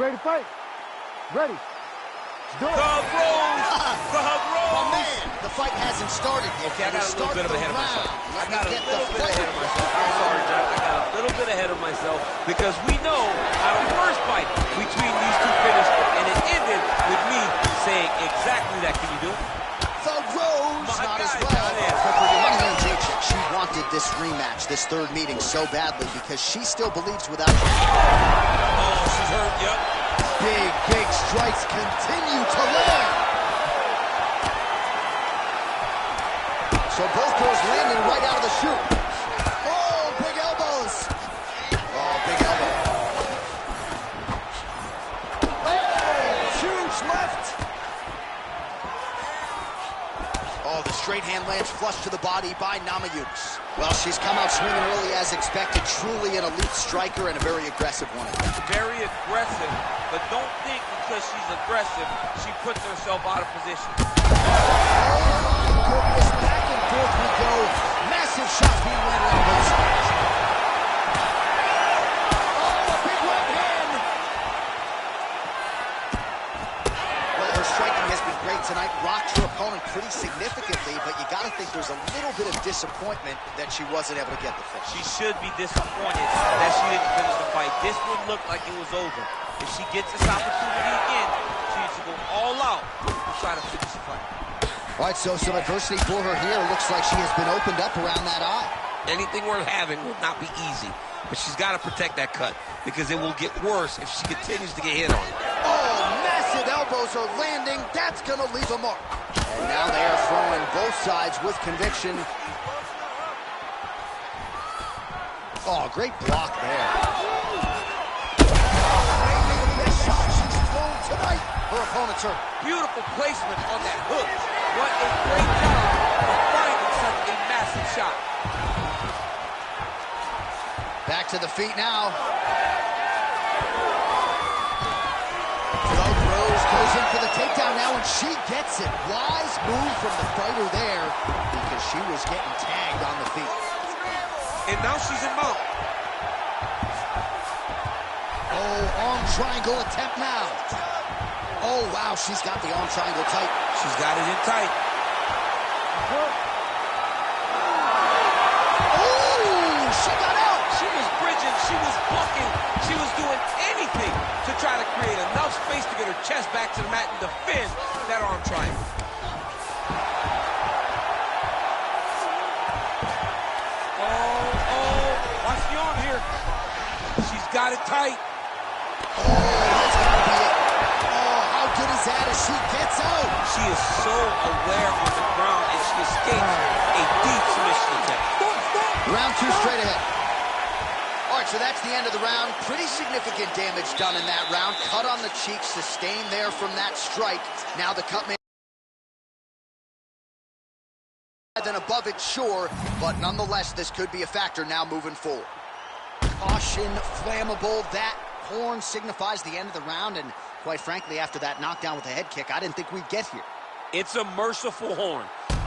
ready to fight? Ready. The hug rolls! The hug rolls! Oh, man, the fight hasn't started yet. Okay, I got a little bit ahead of myself. I got a little bit ahead of myself. I'm sorry, Jack. I got a little bit ahead of myself because we know how the first fight between these two finished, and it ended with me saying exactly that. Can you do it? The Rose, not as well. But for Joanna Jędrzejczyk, she wanted this rematch, this third meeting, so badly because she still believes without... Oh, she's hurt, yep. Big strikes continue to land. So both girls landing right out of the chute. Oh, big elbows. Oh, big elbow. Oh, huge left. Oh, the straight hand lands flush to the body by Namajunas. Well, she's come out swinging early as expected. Truly an elite striker and a very aggressive one. Very aggressive, but don't think because she's aggressive, she puts herself out of position. Oh, my goodness. Back and forth we go. Massive shots being landed on both sides. Oh, a big right hand. Well, her striking has been great tonight. Rocked her opponent pretty significantly, but you got to think there's a little bit of disappointment that she wasn't able to get the finish. She should be disappointed that she didn't finish the fight. This one looked like it was over. If she gets this opportunity again, she needs to go all out to try to finish the fight. All right, so some adversity for her here. Looks like she has been opened up around that eye. Anything worth having will not be easy, but she's got to protect that cut because it will get worse if she continues to get hit on. Oh, massive elbows are landing. That's going to leave a mark. And now they are throwing both sides with conviction. Oh, great block there. Best shot she's thrown tonight. Her opponent's hurt. Beautiful placement on that hook. What a great job of finding such a massive shot. Back to the feet now. Rose goes in for the takedown now, and she gets it. Wise move from the fighter there because she was getting tagged on the feet. And now she's in mount. Oh, arm triangle attempt now. Oh, wow, she's got the arm triangle tight. She's got it in tight. Oh, she got out. She was bridging, she was blocking, she was doing anything to try to create enough space to get her chest back to the mat and defend that arm triangle. Oh, watch the arm here. She's got it tight. Oh, that's gotta be it. Oh, how good is that as she gets out? She is so aware on the ground and she escapes a deep submission attempt. Round two straight ahead. All right, so that's the end of the round. Pretty significant damage done in that round. Cut on the cheek, sustained there from that strike. Now the cut may than above it, sure, but nonetheless, this could be a factor now moving forward. Caution, flammable. That horn signifies the end of the round, and quite frankly, after that knockdown with a head kick, I didn't think we'd get here. It's a merciful horn.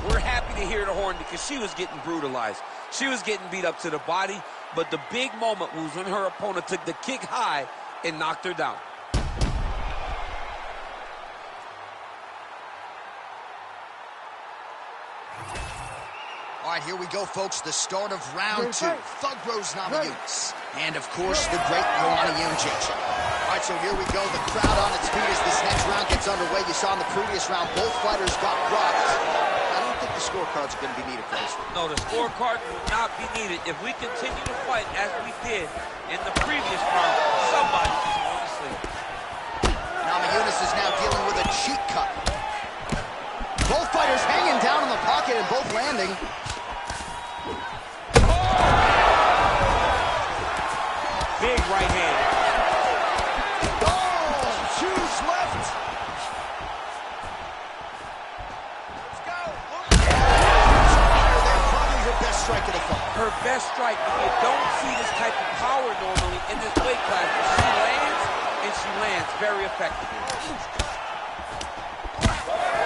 We're happy to hear the horn because she was getting brutalized. She was getting beat up to the body, but the big moment was when her opponent took the kick high and knocked her down. All right, here we go, folks. The start of round two. Thug Rose Namajunas. And, of course, the great Joanna Jędrzejczyk. All right, so here we go. The crowd on its feet as this next round gets underway. You saw in the previous round, both fighters got rocked. I don't think the scorecards are going to be needed for this one. No, the scorecard will not be needed. If we continue to fight as we did in the previous round, somebody is going to sleep. Namajunas is now dealing with a cheek cut. Both fighters hanging down in the pocket and both landing. Big right hand. Oh, huge left. Let's go. That's probably her best strike of the fight. Her best strike, but you don't see this type of power normally in this weight class. But she lands, and she lands very effectively.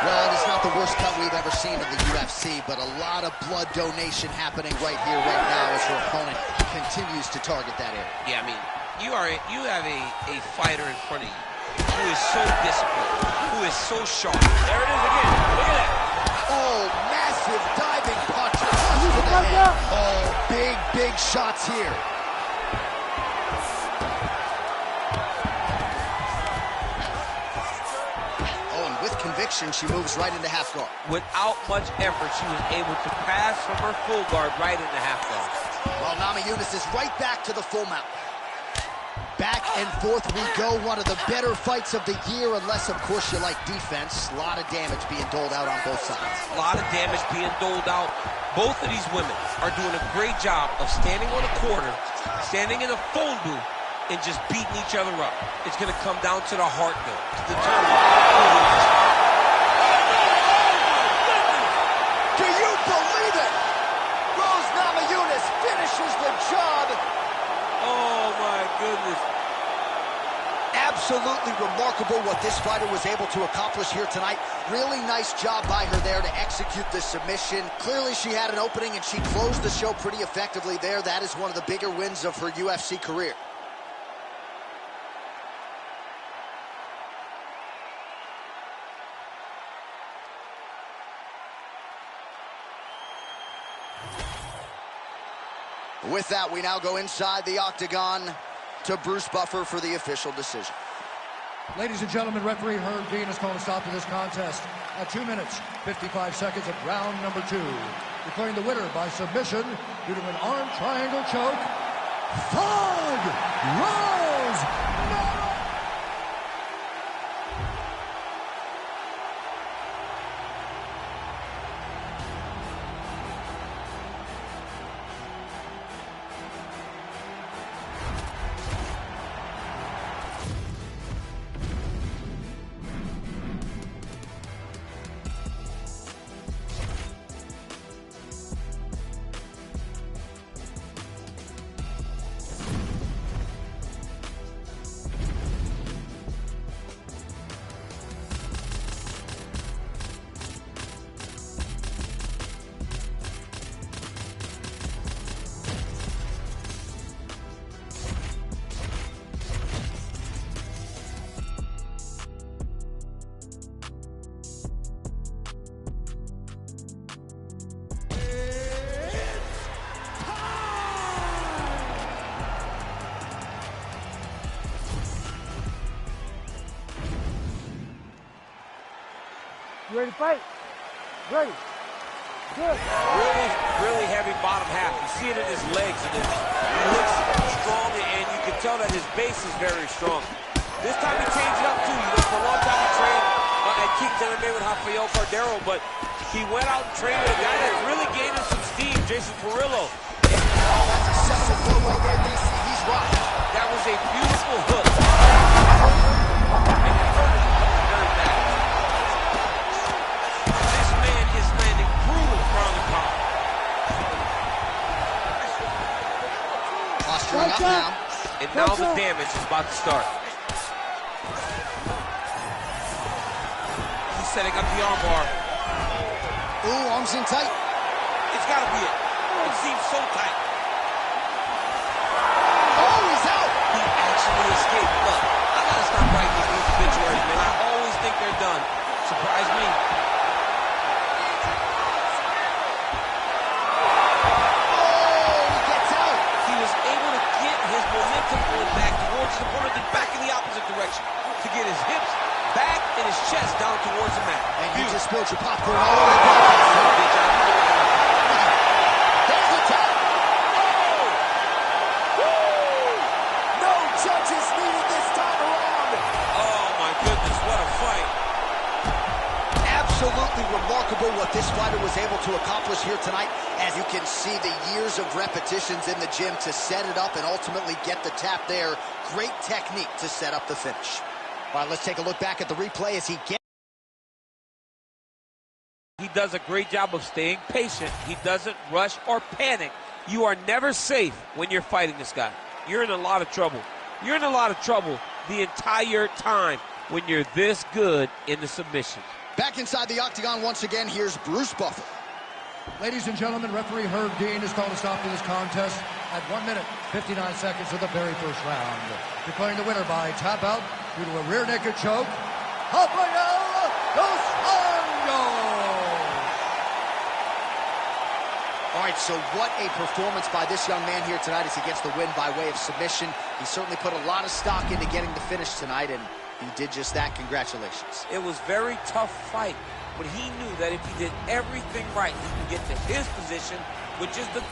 Well, it is not the worst cut we've ever seen in the UFC, but a lot of blood donation happening right here, right now, as her opponent continues to target that area. Yeah, I mean, you have a fighter in front of you who is so disciplined, who is so sharp. There it is again. Look at that. Oh, massive diving punch across to the head. Oh, big shots here. Oh, and with conviction, she moves right into half guard. Without much effort, she was able to pass from her full guard right into half guard. Well, Namajunas is right back to the full mount. Back and forth we go. One of the better fights of the year, unless, of course, you like defense. A lot of damage being doled out on both sides. A lot of damage being doled out. Both of these women are doing a great job of standing on a corner, standing in a phone booth, and just beating each other up. It's going to come down to the heart, though, to determine who wins. Do you believe it? Rose Namajunas finishes the job. Oh, my goodness. Absolutely remarkable what this fighter was able to accomplish here tonight. Really nice job by her there to execute the submission. Clearly she had an opening and she closed the show pretty effectively there. That is one of the bigger wins of her UFC career. With that, we now go inside the octagon to Bruce Buffer for the official decision. Ladies and gentlemen, referee Herb Dean has called a stop to this contest at 2 minutes, 55 seconds of round number 2. Declaring the winner by submission due to an arm triangle choke, Thug Rose. You ready to fight? Ready. Good. Really heavy bottom half. You see it in his legs, and he looks strong, and you can tell that his base is very strong. This time he changed it up too. You know, for a long time he trained at Keith MMA with Rafael Cordero, but he went out and trained with a guy that's really gaining some steam, Jason Perillo. That's a second four-way there, DC. He's right. That was a beautiful hook. Up now. And now the damage is about to start. He's setting up the armbar. Ooh, arms in tight. It's got to be it. It seems so tight. Oh, he's out. He actually escaped. Look, I got to stop writing these obituaries, man. I always think they're done. Surprise me. Back in the opposite direction to get his hips back and his chest down towards the mat. And you just spilled your popcorn all over the place. There's the tap. Oh! Woo! No judges needed this time around. Oh my goodness, what a fight. Absolutely remarkable what this fighter was able to accomplish here tonight. As you can see, the years of repetitions in the gym to set it up and ultimately get the tap there. Great technique to set up the finish. All right, let's take a look back at the replay as he gets. He does a great job of staying patient. He doesn't rush or panic. You are never safe when you're fighting this guy. You're in a lot of trouble. You're in a lot of trouble the entire time when you're this good in the submission. Back inside the octagon once again, here's Bruce Buffer. Ladies and gentlemen, referee Herb Dean has called a stop to this contest at 1 minute, 59 seconds of the very first round. Declaring the winner by tap out due to a rear naked choke, Rafael dos Anjos. All right, so what a performance by this young man here tonight as he gets the win by way of submission. He certainly put a lot of stock into getting the finish tonight, and he did just that. Congratulations. It was a very tough fight, but he knew that if he did everything right, he could get to his position, which is the...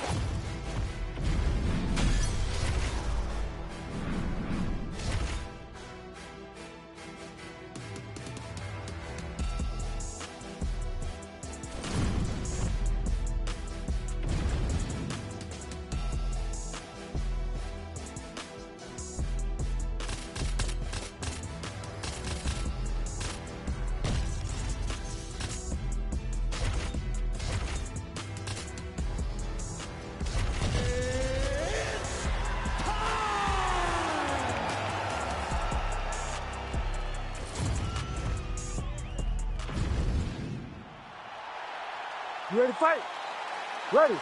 You ready to fight? Ready.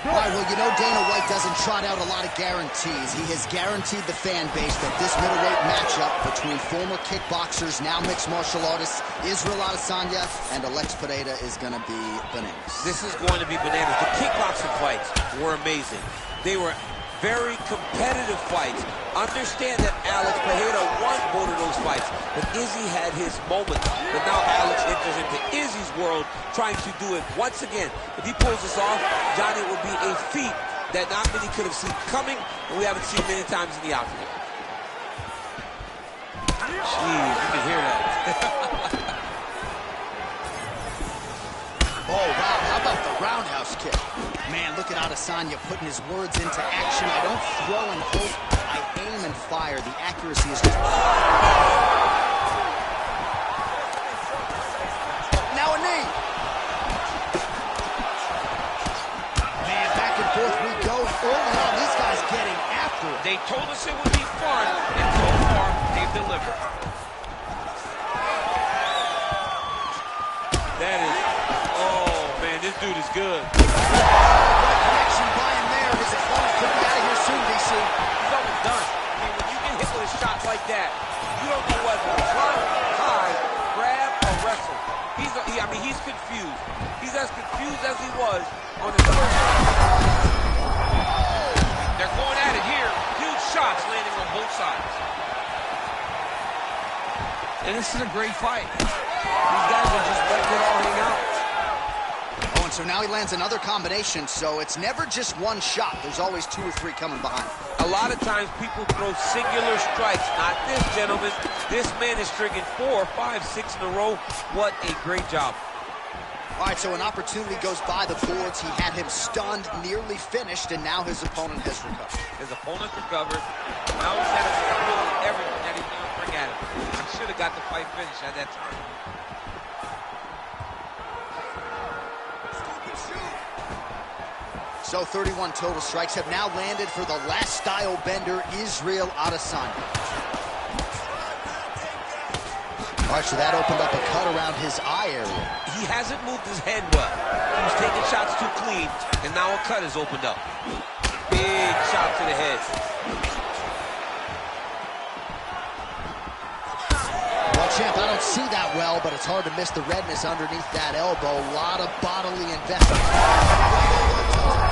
All right, well, you know Dana White doesn't trot out a lot of guarantees. He has guaranteed the fan base that this middleweight matchup between former kickboxers, now mixed martial artists, Israel Adesanya and Alex Pereira is going to be bananas. This is going to be bananas. The kickboxing fights were amazing. They were very competitive fights. Understand that Alex Pereira won both of those fights, but Izzy had his moment. But now Alex enters into Izzy's world, trying to do it once again. If he pulls this off, Johnny, it will be a feat that not many could have seen coming, and we haven't seen many times in the octagon. Jeez, you can hear that. Oh, wow, how about the roundhouse kick? Man, look at Adesanya putting his words into action. I don't throw and hope, I aim and fire. The accuracy is just... Now a knee. Man, back and forth we go. Early on, these guys getting after it. They told us it would be fun, and so far, they've delivered. That is... This dude is good. Connection by him there. His opponent could be out of here soon, DC. He's almost done. I mean, when you get hit with a shot like that, you don't know whether to run, hide, grab, or wrestle. He's confused. He's as confused as he was on his first shot. They're going at it here. Huge shots landing on both sides. And this is a great fight. These guys are just letting it all hang out. So now he lands another combination, so it's never just one shot. There's always 2 or 3 coming behind. A lot of times people throw singular strikes. Not this gentleman. This man is striking 4, 5, 6 in a row. What a great job. All right, so an opportunity goes by the boards. He had him stunned, nearly finished, and now his opponent has recovered. His opponent recovered. Now he's had a everything that he's going to bring at him. He should have got the fight finished at that time. So 31 total strikes have now landed for the last style bender, Israel Adesanya. All right, so that opened up a cut around his eye area. He hasn't moved his head well. He was taking shots too clean, and now a cut has opened up. Big shot to the head. Well, champ, I don't see that well, but it's hard to miss the redness underneath that elbow. A lot of bodily investment.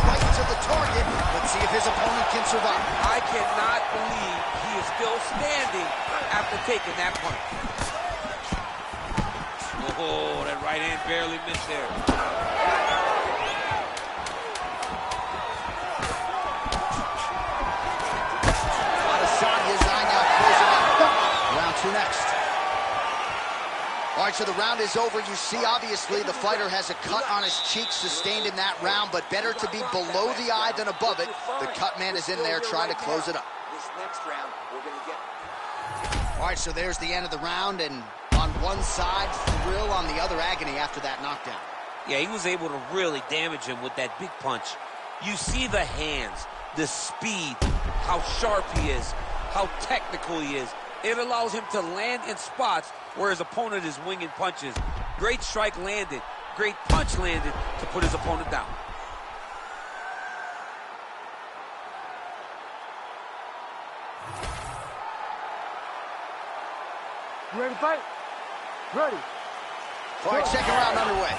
Right to the target. Let's see if his opponent can survive. I cannot believe he is still standing after taking that punch. Oh, that right hand barely missed there. Adesanya's eye now closing up. Round 2 next. All right, so the round is over. You see, obviously, the fighter has a cut on his cheek sustained in that round, but better to be below the eye than above it. The cut man is in there trying to close it up. This next round, we're going to get... All right, so there's the end of the round, and on one side, thrill, on the other, agony after that knockdown. Yeah, he was able to really damage him with that big punch. You see the hands, the speed, how sharp he is, how technical he is. It allows him to land in spots where his opponent is winging punches. Great strike landed. Great punch landed to put his opponent down. You ready to fight? Ready. All right, second round underway.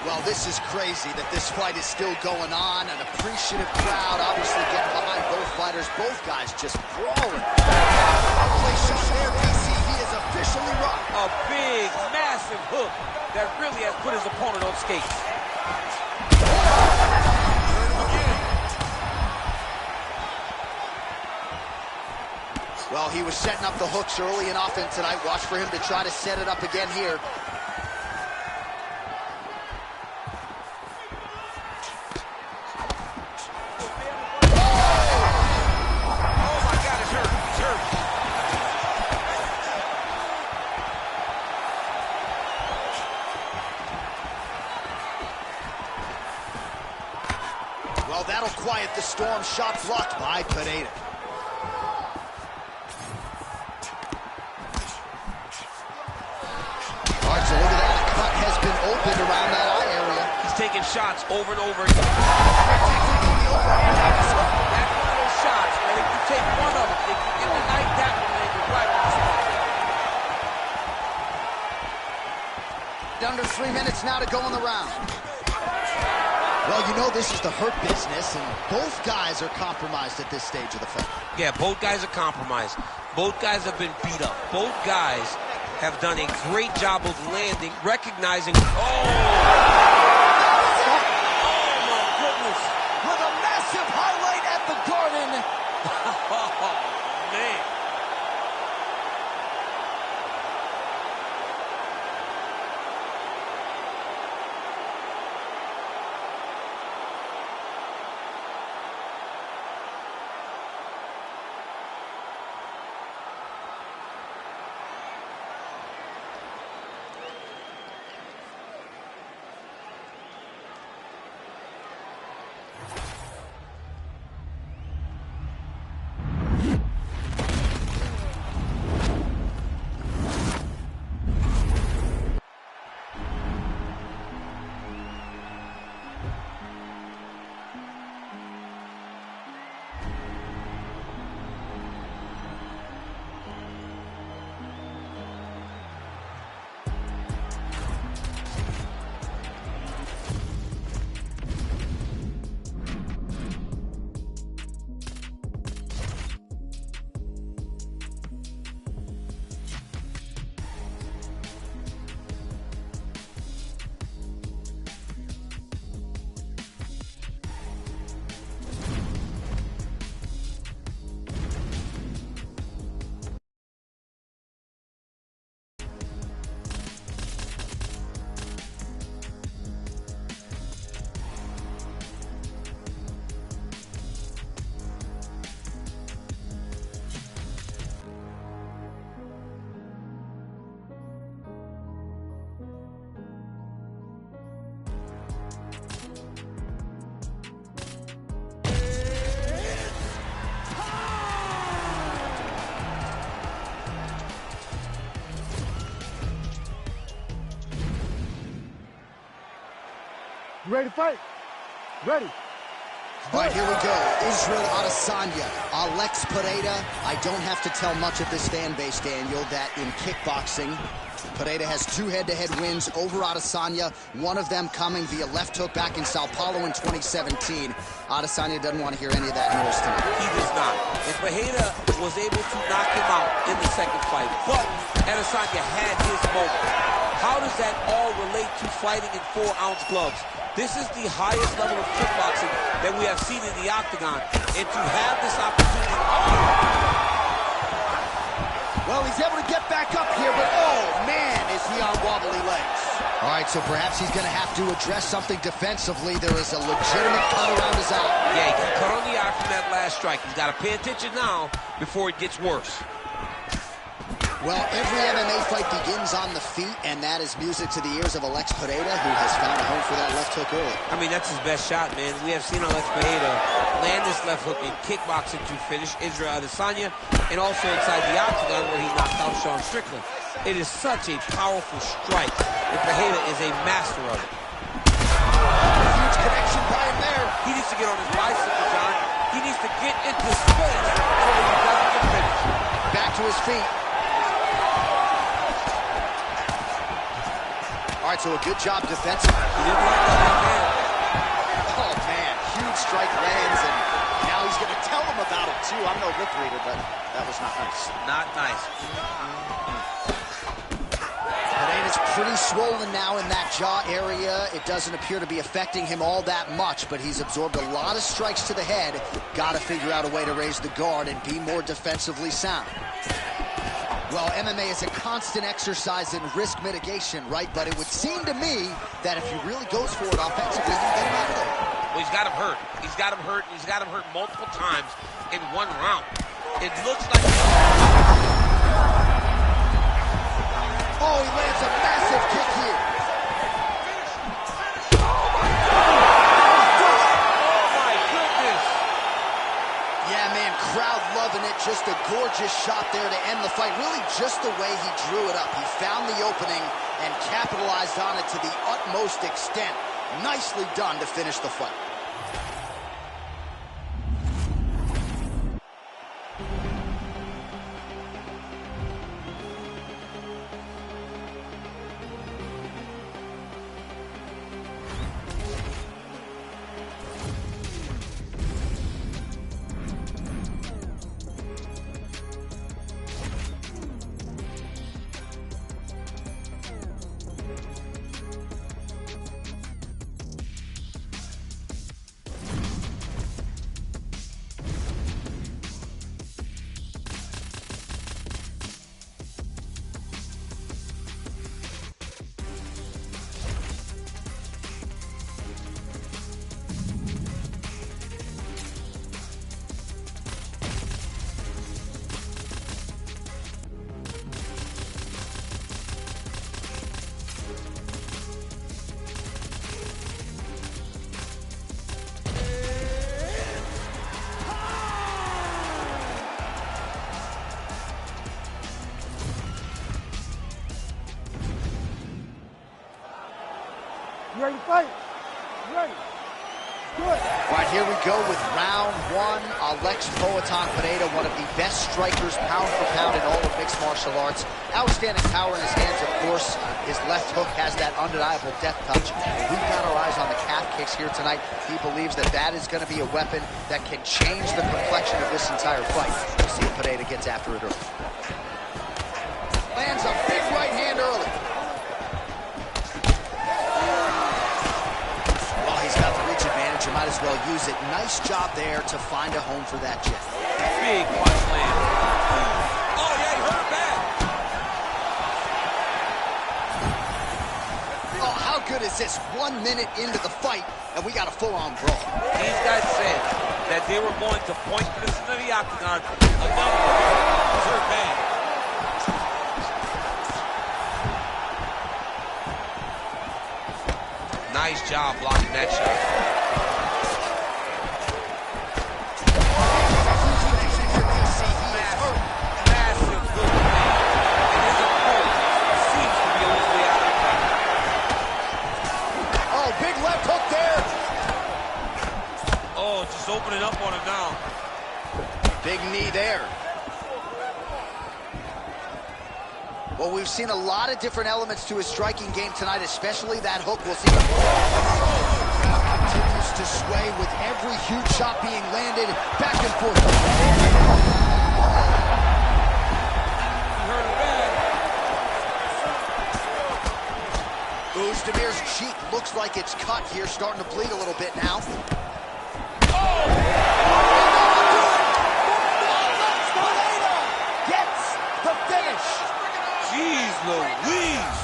Well, this is crazy that this fight is still going on. An appreciative crowd obviously getting behind both fighters. Both guys just brawling. Place there, DC. He is officially rocked. A big, massive hook that really has put his opponent on skates. Well, he was setting up the hooks early and often tonight. Watch for him to try to set it up again here. Well, that'll quiet the storm. Shot blocked by Pineda. All right, so look at that. A cut has been opened around that eye area. He's taking shots over and over again. That's one of those shots where if you take one of them, if you get the night, that will land you right on the spot. Under 3 minutes now to go in the round. Well, you know this is the hurt business, and both guys are compromised at this stage of the fight. Yeah, both guys are compromised. Both guys have been beat up. Both guys have done a great job of landing, recognizing... Oh, my goodness. With a massive highlight at the Garden. Oh, man. You ready to fight? Ready. All right, here we go. Israel Adesanya, Alex Pineda. I don't have to tell much of this fan base, Daniel, that in kickboxing, Pineda has 2 head-to-head wins over Adesanya, one of them coming via left hook back in Sao Paulo in 2017. Adesanya doesn't want to hear any of that noise tonight. He does not. And Pineda was able to knock him out in the second fight, but Adesanya had his moment. How does that all relate to fighting in 4-ounce gloves? This is the highest level of kickboxing that we have seen in the octagon, and to have this opportunity... Well, he's able to get back up here, but oh, man, is he on wobbly legs. All right, so perhaps he's going to have to address something defensively. There is a legitimate cut around his eye. Yeah, he got cut on the eye from that last strike. He's got to pay attention now before it gets worse. Well, every MMA fight begins on the feet, and that is music to the ears of Alex Pineda, who has found a home for that left hook early. I mean, that's his best shot, man. We have seen Alex Pineda land this left hook in kickboxing to finish Israel Adesanya, and also inside the octagon where he knocked out Sean Strickland. It is such a powerful strike and Pereira is a master of it. Huge connection by him there. He needs to get on his bicycle, John. He needs to get into space so that he doesn't get finished. Back to his feet. All right, so a good job defensively. He didn't like that left hand. Oh, man, huge strike lands, and now he's going to tell him about it, too. I'm no lip reader, but that was not nice. Not nice. Pereira's pretty swollen now in that jaw area. It doesn't appear to be affecting him all that much, but he's absorbed a lot of strikes to the head. Got to figure out a way to raise the guard and be more defensively sound. Well, MMA is a constant exercise in risk mitigation, right? But it would seem to me that if he really goes for it offensively, you can get him out of there. Well, he's got him hurt. He's got him hurt. He's got him hurt multiple times in one round. It looks like... Oh, he lands a massive kick here. Crowd loving it. Just a gorgeous shot there to end the fight. Really just the way he drew it up. He found the opening and capitalized on it to the utmost extent. Nicely done to finish the fight. You ready to fight? You ready? Good. All right, here we go with round one. Alex Poatan Pereira, one of the best strikers pound for pound in all of mixed martial arts. Outstanding power in his hands, of course. His left hook has that undeniable death touch. We've got our eyes on the calf kicks here tonight. He believes that that is going to be a weapon that can change the complexion of this entire fight. We'll see if Pereira gets after it early. Lands a big right hand early. You might as well use it. Nice job there to find a home for that jab. Big punch land. Oh, yeah, he hurt him bad. Oh, how good is this? 1 minute into the fight, and we got a full-on brawl. These guys said that they were going to point to the center of the octagon. Another was hurt bad. Nice job blocking that shot. Opening up on him now. Big knee there. Well, we've seen a lot of different elements to his striking game tonight, especially that hook. We'll see. Continues to sway with every huge shot being landed. Back and forth. Uzdemir's cheek looks like it's cut here, starting to bleed a little bit now. Gets the finish. Jeez Louise.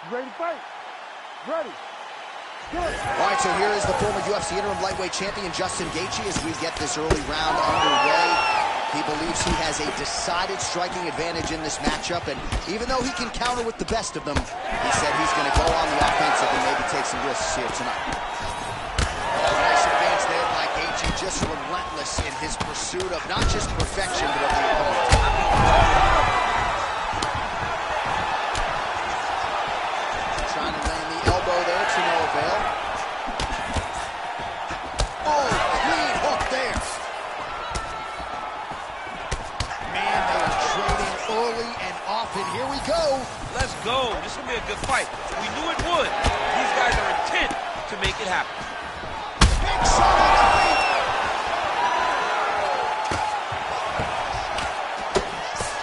Ready to fight. Ready. All right, so here is the former UFC interim lightweight champion, Justin Gaethje, as we get this early round underway. He believes he has a decided striking advantage in this matchup, and even though he can counter with the best of them, he said he's going to go on the offensive and maybe take some risks here tonight. Oh, nice advance there by Gaethje, just relentless in his pursuit of not just perfection, but of the opponent. Trying to land the elbow there to no avail. Oh, clean hook there. Man, they are trading early and often. Here we go. Let's go. This is going to be a good fight. We knew it would. These guys are intent to make it happen. Big shot on the feet.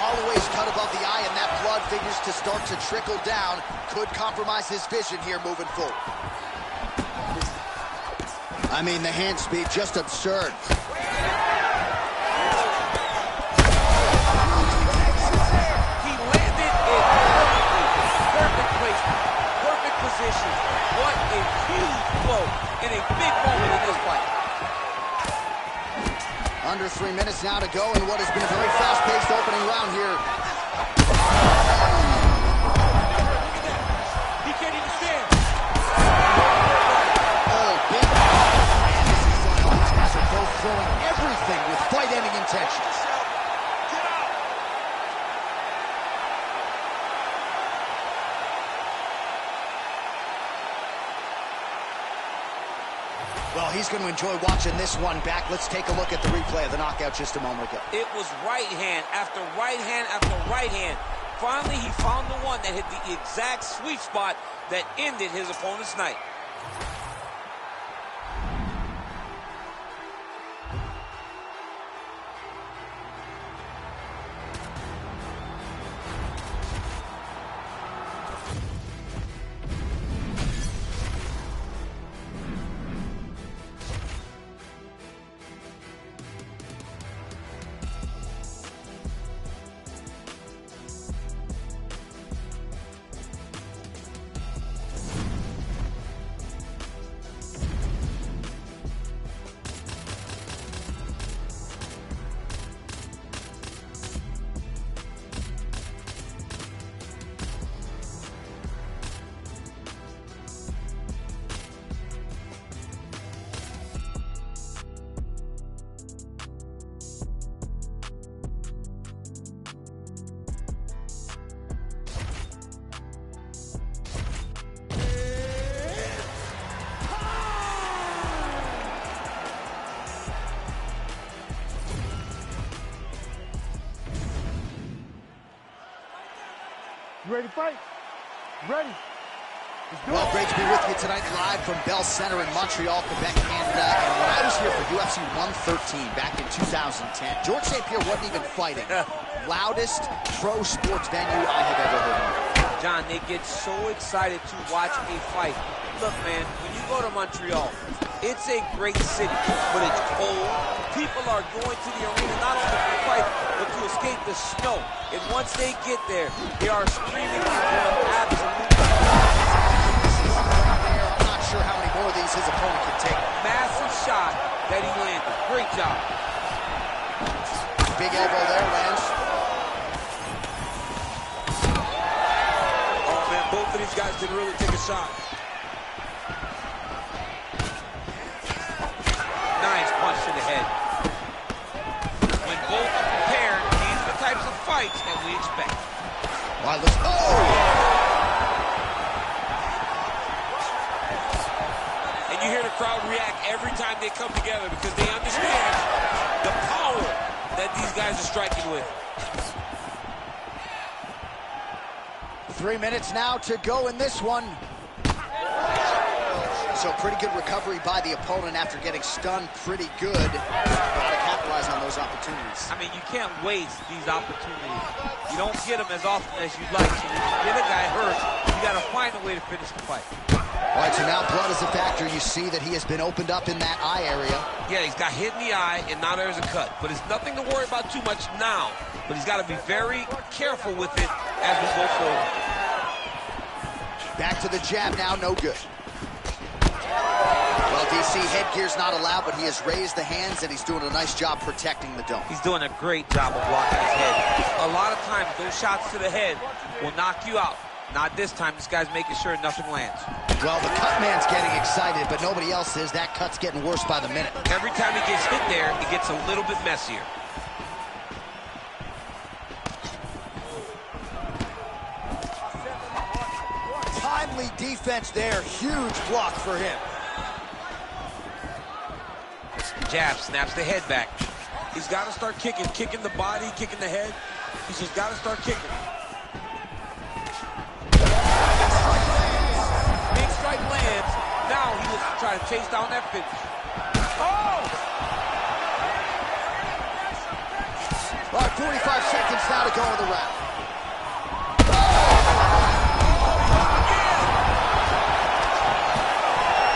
Holloway's cut above the eye, and that blood figures to start to trickle down. Could compromise his vision here moving forward. I mean, the hand speed, just absurd. He landed it perfectly. Perfect placement. Perfect position. What a huge blow in a big moment in this fight. Under 3 minutes now to go in what has been a very fast-paced opening round here. He can't even stand. Oh, big. Man, this is something. These guys are both throwing everything with fight-ending intentions. Well, he's going to enjoy watching this one back. Let's take a look at the replay of the knockout just a moment ago. It was right hand after right hand after right hand. Finally, he found the one that hit the exact sweet spot that ended his opponent's night. Ready to fight. Ready. Well, great to be with you tonight live from Bell Center in Montreal, Quebec, Canada. And when I was here for UFC 113 back in 2010, George St. Pierre wasn't even fighting. Loudest pro sports venue I have ever heard of. John, they get so excited to watch a fight. Look, man, when you go to Montreal, it's a great city, but it's cold. People are going to the arena not only to fight, but to escape the snow. And once they get there, they are screaming and going absolutely. I'm not sure how many more of these his opponent can take. Massive shot that he landed. Great job. Big elbow there, lands. Oh, man, both of these guys did really take a shot. Nice punch to the head. When both are prepared, these are the types of fights that we expect. Wow, let's, oh! And you hear the crowd react every time they come together because they understand the power that these guys are striking with. 3 minutes now to go in this one. So pretty good recovery by the opponent after getting stunned pretty good. Got to capitalize on those opportunities. I mean, you can't waste these opportunities. You don't get them as often as you'd like. So when you get a guy hurt, you got to find a way to finish the fight. All right, so now blood is a factor. You see that he has been opened up in that eye area. Yeah, he's got hit in the eye, and now there's a cut. But it's nothing to worry about too much now. But he's got to be very careful with it as we go forward. Back to the jab now, no good. Well, DC, headgear's not allowed, but he has raised the hands, and he's doing a nice job protecting the dome. He's doing a great job of blocking his head. A lot of times, those shots to the head will knock you out. Not this time. This guy's making sure nothing lands. Well, the cut man's getting excited, but nobody else is. That cut's getting worse by the minute. Every time he gets hit there, it gets a little bit messier. Timely defense there. Huge block for him. Jab, snaps the head back. He's got to start kicking the body, kicking the head. He's just got to start kicking. Big strike lands. Now he looks to try to chase down that finish. Oh! All right, 45 seconds now to go in the round.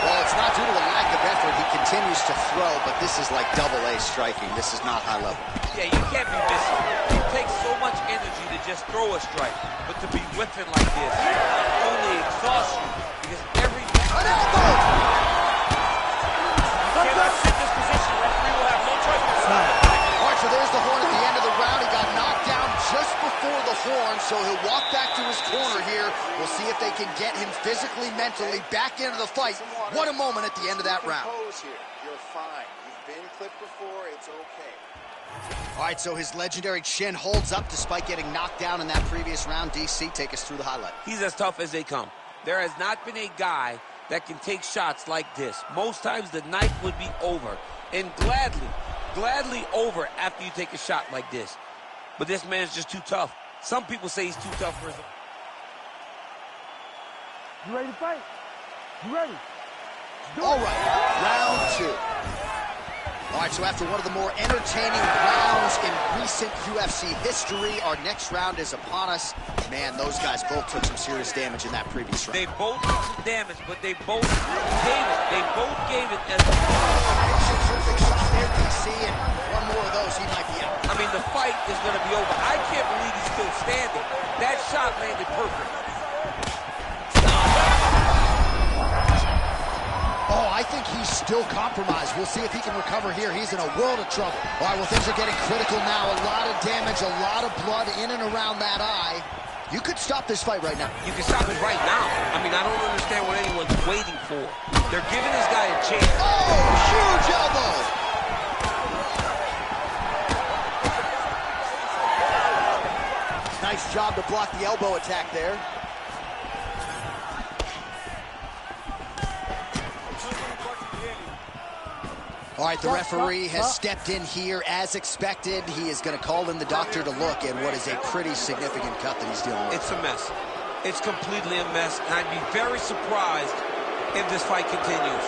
Well, it's not due to a lack of effort. He continues to throw, but this is like double-A striking. This is not high level. Yeah, you can't be missing. It takes so much energy to just throw a strike, but to be whiffing like this only exhausts you because every... An elbow! You cannot sit this position. Referee will have no choice but to stop it. All right, so there's the horn at the end of the round. He got knocked down just before the horn, so he'll walk back to his corner here. We'll see if they can get him physically, mentally back into the fight. What a moment at the end of that round. You're fine. You've been clipped before. It's okay. All right, so his legendary chin holds up despite getting knocked down in that previous round. DC, take us through the highlight. He's as tough as they come. There has not been a guy that can take shots like this. Most times the night would be over, and gladly over after you take a shot like this. But this man's just too tough. Some people say he's too tough for his... You ready to fight? You ready? All right, round two. All right, so after one of the more entertaining rounds in recent UFC history, our next round is upon us. Man, those guys both took some serious damage in that previous round. They both took some damage, but they both gave it. They both gave it as a... Terrific shot there, DC, and one more of those, he might be out. I mean, the fight is going to be over. I can't believe he's still standing. That shot landed perfect. Oh, I think he's still compromised. We'll see if he can recover here. He's in a world of trouble. All right, well, things are getting critical now. A lot of damage, a lot of blood in and around that eye. You could stop this fight right now. You can stop it right now. I mean, I don't understand what anyone's waiting for. They're giving this guy a chance. Oh, huge elbow! Nice job to block the elbow attack there. All right, the referee has stepped in here as expected. He is going to call in the doctor to look at what is a pretty significant cut that he's dealing with. It's a mess. It's completely a mess, and I'd be very surprised if this fight continues.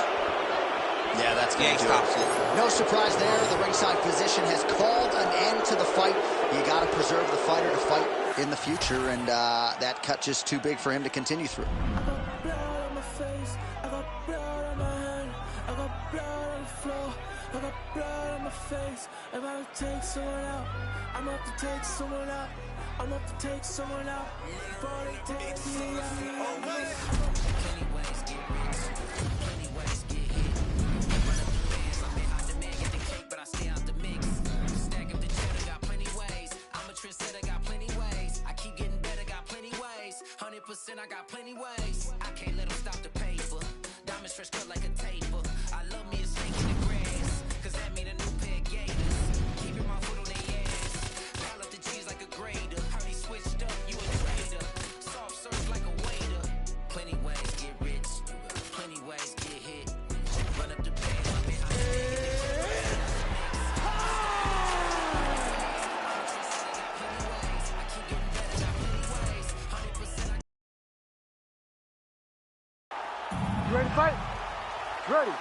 Yeah, that's going to do it. No surprise there. The ringside physician has called an end to the fight. You got to preserve the fighter to fight in the future, and that cut just too big for him to continue through. I got blood on my face. If I take someone out, I'm up to take someone out. I'm up to take someone out. Before they take me out. Plenty ways get rich. Plenty ways get hit. Run up the bands, I'm in hot demand. Get the cake, but I stay out the mix. Stack up the cheddar, got plenty ways. I'm a trendsetter, got plenty ways. I keep getting better, got plenty ways. 100%, I got plenty ways. I can't let them stop the paper. Diamonds fresh cut like a taper. I love me a snake in the grass. Cause that mean a new pair of gators. Keeping my foot on their ass. Pile up the cheese like a grater. Heard he switched up, you a traitor. Soft serve like a waiter. Plenty ways get rich. Plenty ways get hit. Run up the band, I'm behind the You ready to fight? Ready.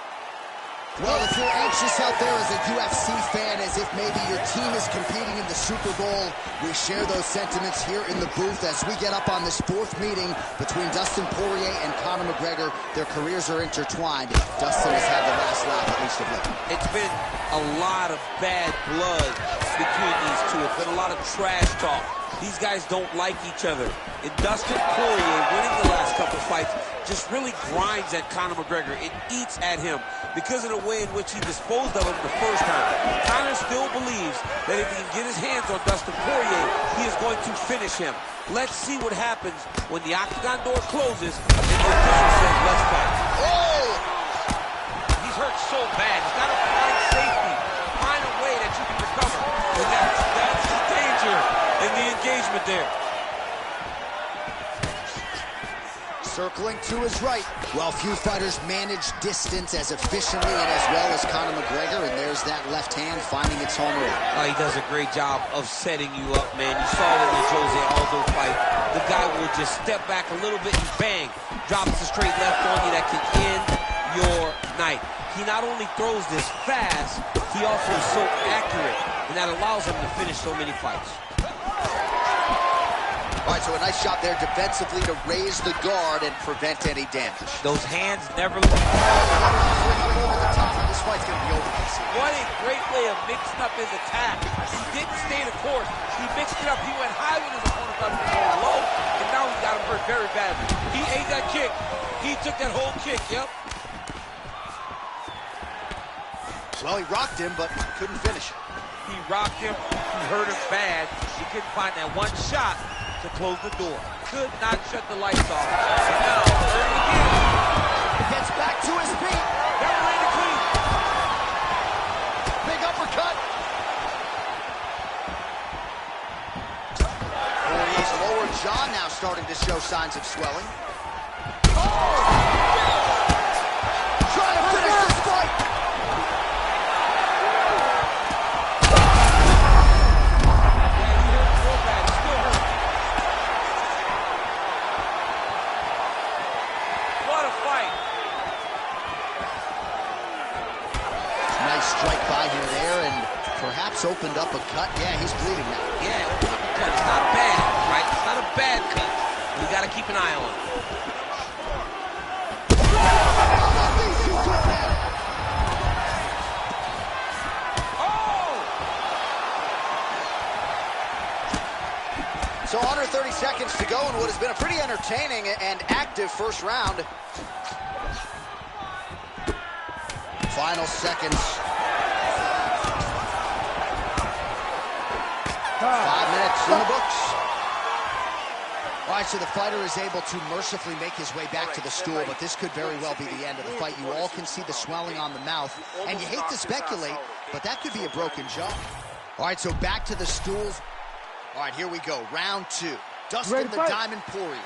Well, if you're anxious out there as a UFC fan, as if maybe your team is competing in the Super Bowl, we share those sentiments here in the booth as we get up on this fourth meeting between Dustin Poirier and Conor McGregor. Their careers are intertwined. Dustin has had the last laugh, at least of late. It's been a lot of bad blood between these two. It's been a lot of trash talk. These guys don't like each other. And Dustin Poirier, winning the last couple fights, just really grinds at Conor McGregor. It eats at him because of the way in which he disposed of him the first time. Conor still believes that if he can get his hands on Dustin Poirier, he is going to finish him. Let's see what happens when the octagon door closes and the official says, let's fight. Oh! He's hurt so bad. He's got to find safety. Find a way that you can recover. And that's the danger in the engagement there. Circling to his right. Well, few fighters manage distance as efficiently and as well as Conor McGregor, and there's that left hand finding its home run. Oh, he does a great job of setting you up, man. You saw it in the Jose Aldo fight. The guy will just step back a little bit and bang, drops the straight left on you that can end your night. He not only throws this fast, he also is so accurate, and that allows him to finish so many fights. All right, so a nice shot there defensively to raise the guard and prevent any damage. Those hands never Over the top. This fight's going to be over, DC. What a great way of mixing up his attack. He didn't stay the course. He mixed it up. He went high with his opponent, got him going low, and now he got him hurt very badly. He ate that kick. He took that whole kick, yep. Well, he rocked him, but couldn't finish it. He rocked him. He hurt him bad. He couldn't find that one shot to close the door. Could not shut the lights off. And now, hurt him again. Gets back to his feet. Never ran it clean. Big uppercut. Poirier's lower jaw now starting to show signs of swelling. Trying to finish this fight. Strike by here there, and perhaps opened up a cut. Yeah, he's bleeding now. Yeah, opened up a cut. It's not bad, right? It's not a bad cut. We got to keep an eye on it. Oh! So under 30 seconds to go in what has been a pretty entertaining and active first round. Final seconds. 5 minutes in the books. All right, so the fighter is able to mercifully make his way back to the stool, but this could very well be the end of the fight. You all can see the swelling on the mouth, and you hate to speculate, but that could be a broken jaw. All right, so back to the stools. All right, here we go. Round two. Dustin the Diamond Poirier.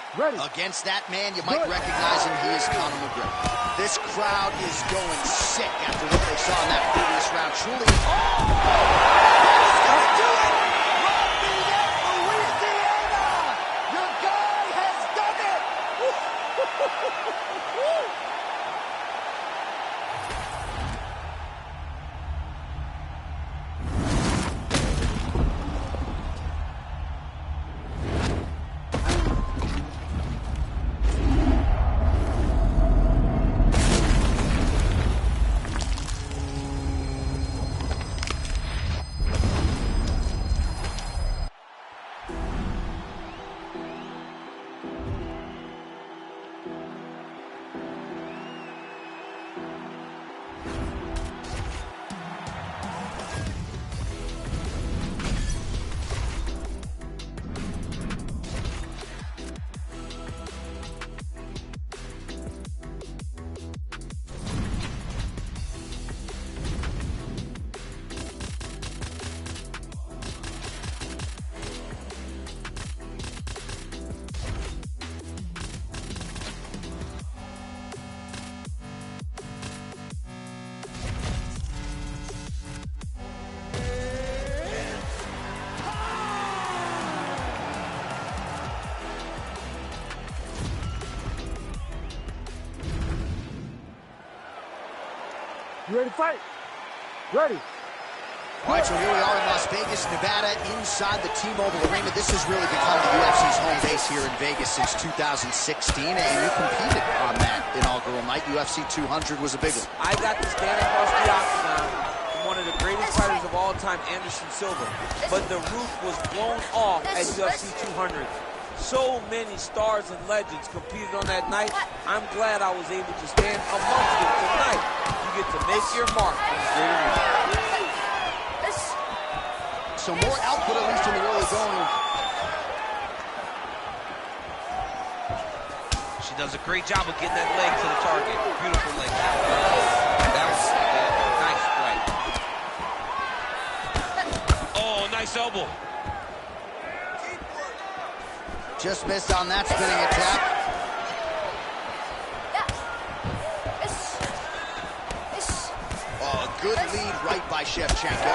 Against that man, you might recognize him. He is Conor McGregor. This crowd is going sick after what they saw in that previous round. Truly. Oh! That's gonna do it! Louisiana! Your guy has done it! You ready to fight? Ready. All right, so here we are in Las Vegas, Nevada, inside the T-Mobile Arena. This has really become the UFC's home base here in Vegas since 2016, and you competed on that inaugural night. UFC 200 was a big one. I got to stand across the octagon from one of the greatest fighters of all time, Anderson Silva, but the roof was blown off at UFC 200. So many stars and legends competed on that night. I'm glad I was able to stand amongst them tonight. You get to make your mark on the great arena. So more output, at least in the early going. She does a great job of getting that leg to the target. Beautiful leg. That was nice right. Oh, nice elbow. Just missed on that spinning attack. Oh, a good lead right by Shevchenko.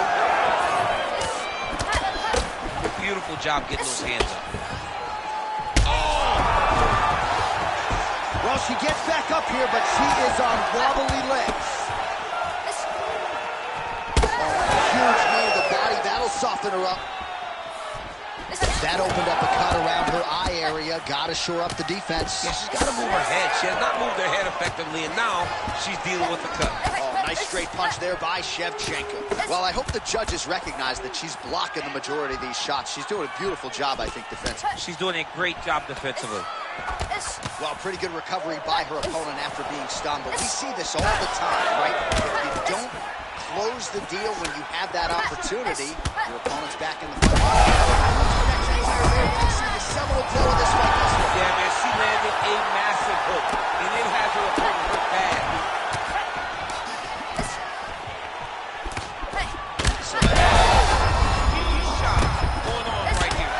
Beautiful job getting those hands up. Well, she gets back up here, but she is on wobbly legs. Oh, huge knee to the body. That'll soften her up. That opened up a cut around her eye area. Got to shore up the defense. Yeah, she's got to move her head. She has not moved her head effectively, and now she's dealing with the cut. Oh, nice straight punch there by Shevchenko. Well, I hope the judges recognize that she's blocking the majority of these shots. She's doing a beautiful job, I think, defensively. She's doing a great job defensively. Well, pretty good recovery by her opponent after being stunned, but we see this all the time, right? If you don't close the deal when you have that opportunity, your opponent's back in the fight. See the seminal blow of this fight. Yeah, man, she landed a massive hook, and it has her opponent hurt bad. So huge shot going on right here.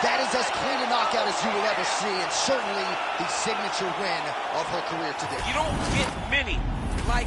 That is as clean a knockout as you will ever see, and certainly the signature win of her career today. You don't get many like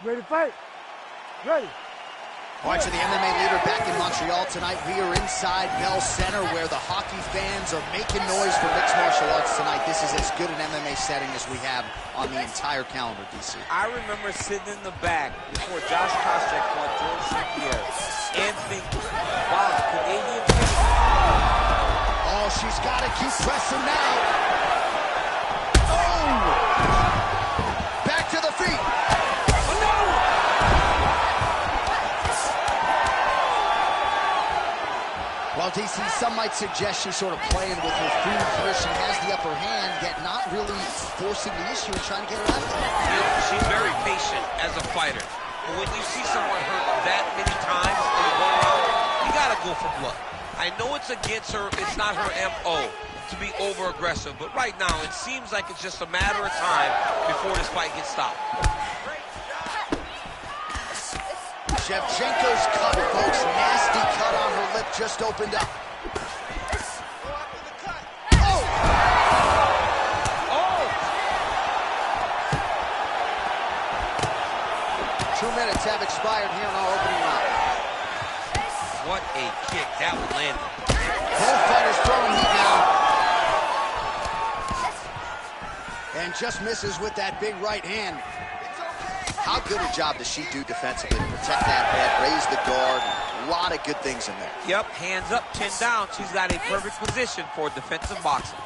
Ready to fight? Ready. Watching the MMA leader back in Montreal tonight. We are inside Bell Center where the hockey fans are making noise for mixed martial arts tonight. This is as good an MMA setting as we have on the entire calendar, DC. I remember sitting in the back before Josh Koscheck fought George St. Pierre and thinking, wow, Canadian. Oh, she's got to keep pressing now. Oh! Back to the feet. Well, DC, some might suggest she's sort of playing with her food here. She has the upper hand, yet not really forcing the issue and trying to get her out there. You know, she's very patient as a fighter. But when you see someone hurt that many times in one round, you got to go for blood. I know it's against her. It's not her M.O. to be over-aggressive. But right now, it seems like it's just a matter of time before this fight gets stopped. Shevchenko's cut, folks. Nasty cut on her lip just opened up. Oh! Oh! 2 minutes have expired here in our opening round. What a kick. That one landed. Both fighters throwing heat now. And just misses with that big right hand. How good a job does she do defensively to protect that head, raise the guard, A lot of good things in there. Yep, hands up, chin down. She's got a perfect position for defensive boxing.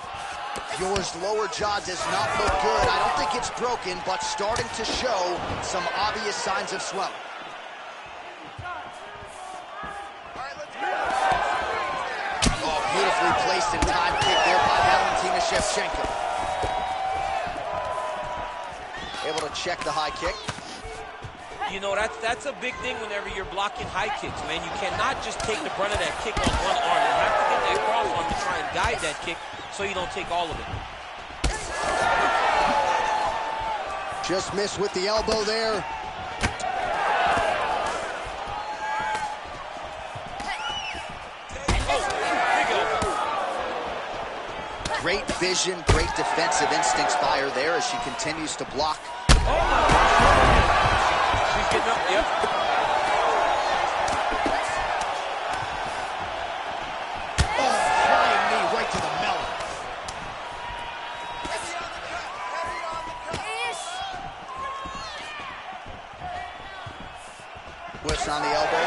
Yours lower jaw does not look good. I don't think it's broken, but starting to show some obvious signs of swelling. Oh, beautifully placed and timed kick there by Valentina Shevchenko. Able to check the high kick. You know, that's a big thing whenever you're blocking high kicks, man. You cannot just take the brunt of that kick on one arm. You have to get that cross arm to try and guide that kick so you don't take all of it. Just missed with the elbow there. Great vision, great defensive instincts by her there as she continues to block. She's getting up, yep. Oh, flying knee right to the melon. Whips on the elbow.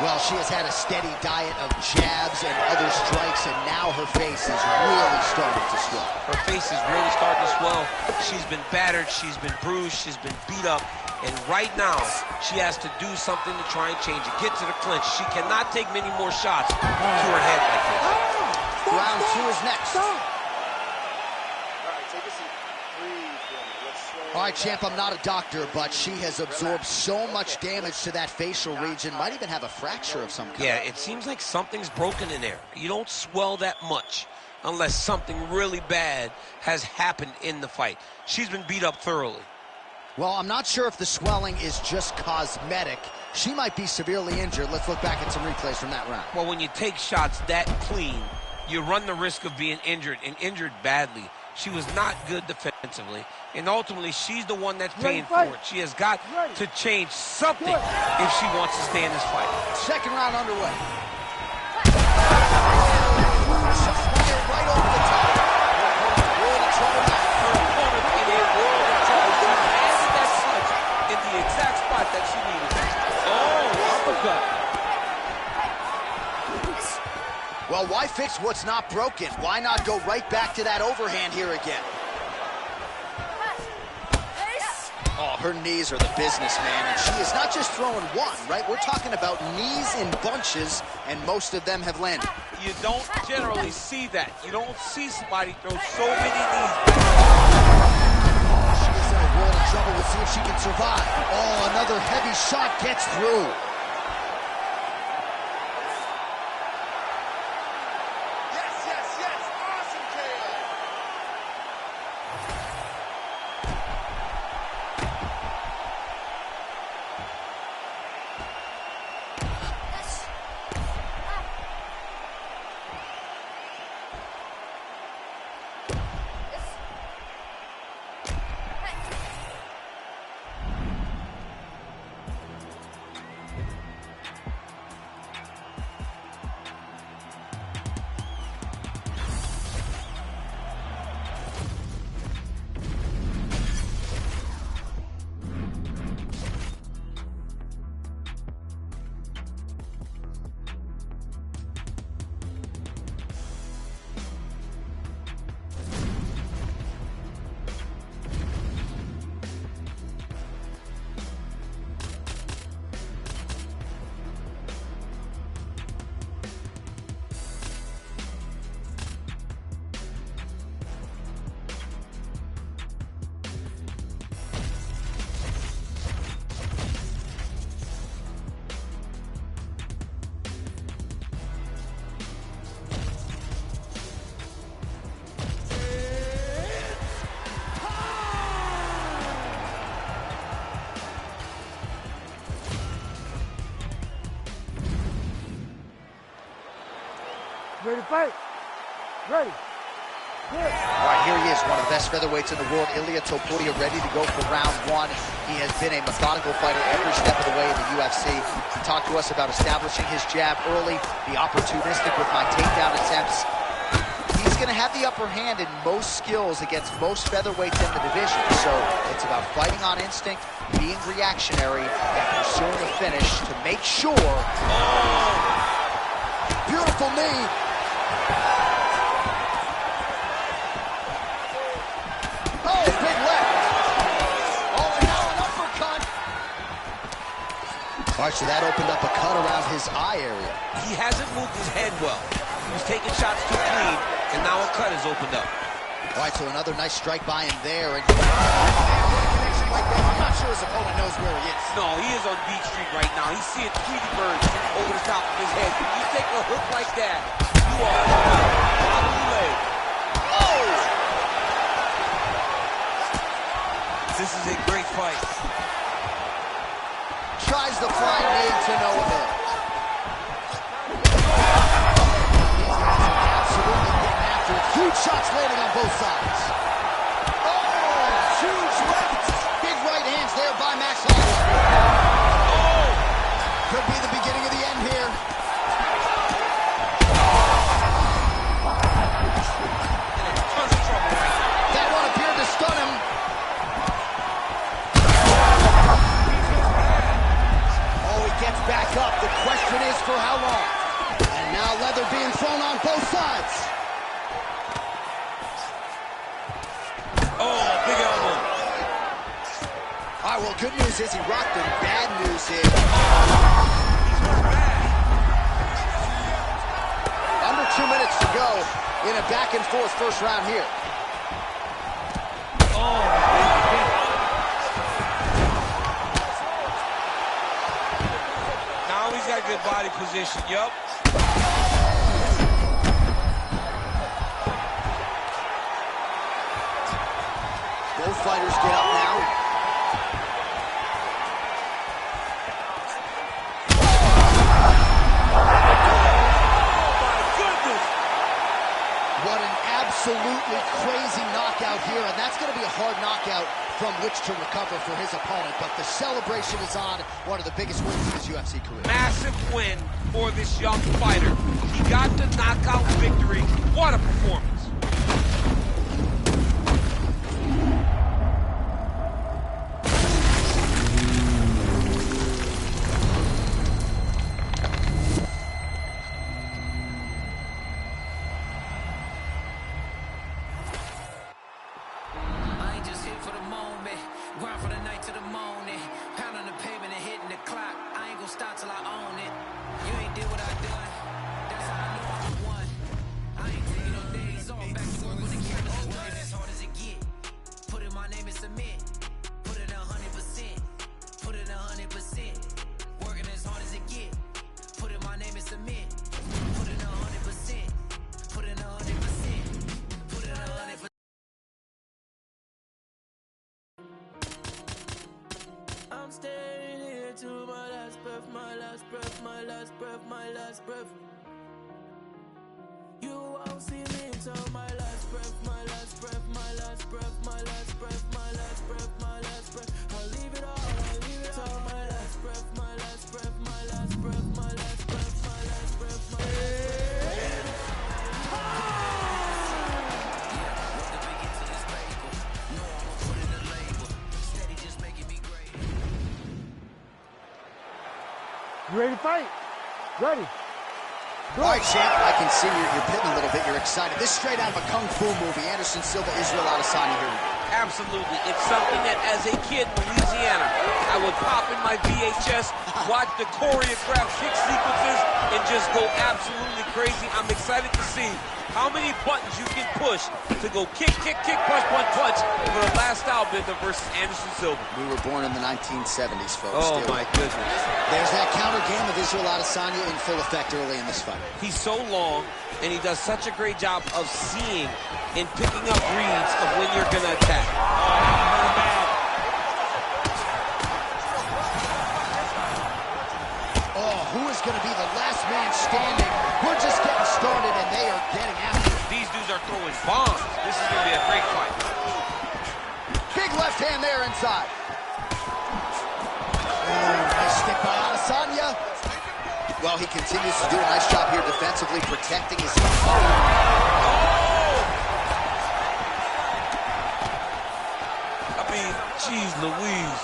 Well, she has had a steady diet of jabs and other strikes, and now her face is really starting to swell. Her face is really starting to swell. She's been battered, she's been bruised, she's been beat up, and right now, she has to do something to try and change it. Get to the clinch. She cannot take many more shots to her head like this. Round 2 is next. All right, take a seat. Breathe. Let's slow All right, champ, I'm not a doctor, but she has absorbed so much damage to that facial region. Might even have a fracture of some kind. Yeah, it seems like something's broken in there. You don't swell that much unless something really bad has happened in the fight. She's been beat up thoroughly. Well, I'm not sure if the swelling is just cosmetic. She might be severely injured. Let's look back at some replays from that round. Well, when you take shots that clean, you run the risk of being injured, and injured badly. She was not good defensively, and ultimately, she's the one that's paying for it. She has got to change something if she wants to stay in this fight. Second round underway. Right over the top. World of trouble now. Her opponent in a world of trouble. She landed that punch in the exact spot that she needed. Oh, uppercut. Well, why fix what's not broken? Why not go right back to that overhand here again? Oh, her knees are the business, man, and she is not just throwing one, right? We're talking about knees in bunches, and most of them have landed. You don't generally see that. You don't see somebody throw so many knees. She is in a world of trouble. Let's see if she can survive. Oh, another heavy shot gets through. Awesome KO. Ready to fight? Ready. Good. All right, here he is, one of the best featherweights in the world, Ilia Topuria, ready to go for round 1. He has been a methodical fighter every step of the way in the UFC. He talked to us about establishing his jab early, be opportunistic with my takedown attempts. He's going to have the upper hand in most skills against most featherweights in the division. So it's about fighting on instinct, being reactionary, and pursuing a finish to make sure. Oh. Beautiful knee. Oh, big left. Oh, and now an uppercut. All right, so that opened up a cut around his eye area. He hasn't moved his head well. He was taking shots too clean, and now a cut has opened up. All right, so another nice strike by him there. And I'm not sure his opponent knows where he is. No, he is on Beach Street right now. He's seeing Tweety birds over the top of his head. When you take a hook like that, you are top of the leg. Oh! This is a great fight. Tries the flying knee to no avail. Absolutely getting after it. Huge shots landing on both sides. Oh, huge left. Big right hands there by Max Holloway. Oh! Could be the beginning of the end here. Tons of trouble right now. That one appeared to stun him. Gets back up. The question is for how long? And now leather being thrown on both sides. Oh, big elbow. All right, well, good news is he rocked him. Bad news is... Under 2 minutes to go in a back-and-forth first round here. He's got good body position, yup. Both fighters get up now. Oh, my goodness! What an absolutely crazy knockout here, and that's going to be a hard knockout from which to recover for his opponent, but the celebration is on. One of the biggest wins of his UFC career. Massive win for this young fighter. He got the knockout victory. What a performance. Grind for the night to the morning. Pound on the pavement and hitting the clock. I ain't gonna stop till I own it. You ain't did what I done. That's how I know I'm the one. I ain't taking no days off. Back to work when the camera's done. As hard as it get. Put in my name and submit. Put it 100%. Put it 100%. Working as hard as it get. Put in my name and submit. Put it 100%. Put it 100%. Put it 100%. I'm staying here to my last breath, my last breath, my last breath, my last breath. You won't see me until my last breath, my last breath, my last breath, my last breath, my last breath, my last breath. I'll leave it all, I'll leave it all. My last breath, my last breath, my last breath, my last breath, my last breath, my last breath. You ready to fight? Ready. All right, champ, I can see you're pitting a little bit. You're excited. This is straight out of a Kung Fu movie. Anderson Silva, Israel Adesanya here. Absolutely. It's something that as a kid in Louisiana, I would pop in my VHS, watch the choreographed kick sequences, and just go absolutely crazy. I'm excited to see how many buttons you can push to go kick, kick, kick, punch, punch, punch for the last Stylebender versus Anderson Silva. We were born in the 1970s, folks. Oh, my goodness. There's that counter game of Israel Adesanya in full effect early in this fight. He's so long, and he does such a great job of seeing and picking up reads of when you're going to attack. Oh, who is going to be the last man standing? We're just getting started, and they are getting after it. These dudes are throwing bombs. This is going to be a great fight. Big left hand there inside. Oh, nice stick by Adesanya. Well, he continues to do a nice job here defensively, protecting his... Oh! mean, geez Louise.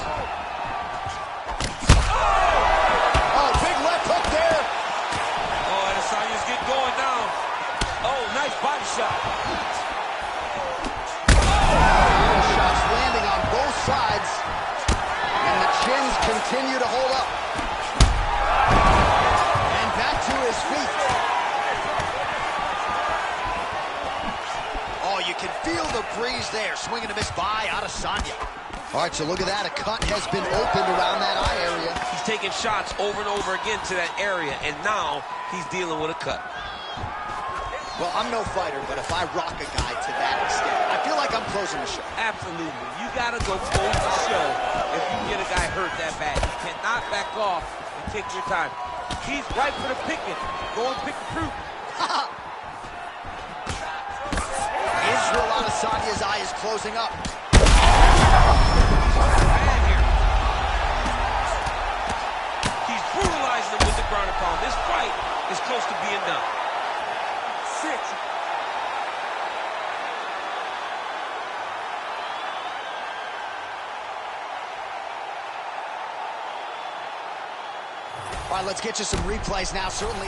Oh, big left hook there. Oh, Adesanya's getting going now. Oh, nice body shot. Shots landing on both sides. And the chins continue to hold up. And back to his feet. Oh, you can feel the breeze there. Swing and a miss by Adesanya. All right, so look at that. A cut has been opened around that eye area. He's taking shots over and over again to that area, and now he's dealing with a cut. Well, I'm no fighter, but if I rock a guy to that extent, I feel like I'm closing the show. Absolutely. You got to go close the show if you get a guy hurt that bad. You cannot back off and take your time. He's right for the picking. Go and pick the fruit. Israel Adesanya's eye is closing up. Man here. He's brutalizing him with the ground and pound. This fight is close to being done. 6. All right, let's get you some replays now. Certainly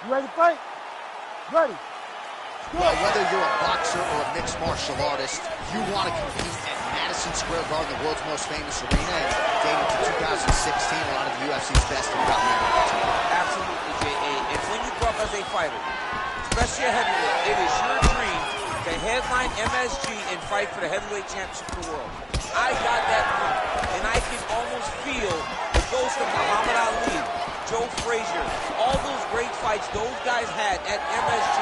You ready to fight? Ready. Well, whether you're a boxer or a mixed martial artist, you want to compete at Madison Square Garden, the world's most famous arena, and dating to 2016, a lot of the UFC's best have gotten that opportunity. Absolutely, J.A. And when you grow up as a fighter, especially a heavyweight, it is your dream to headline MSG and fight for the heavyweight championship of the world. I got that dream, and I can almost feel the ghost of Muhammad Ali, Joe Frazier, all those great fights those guys had at MSG.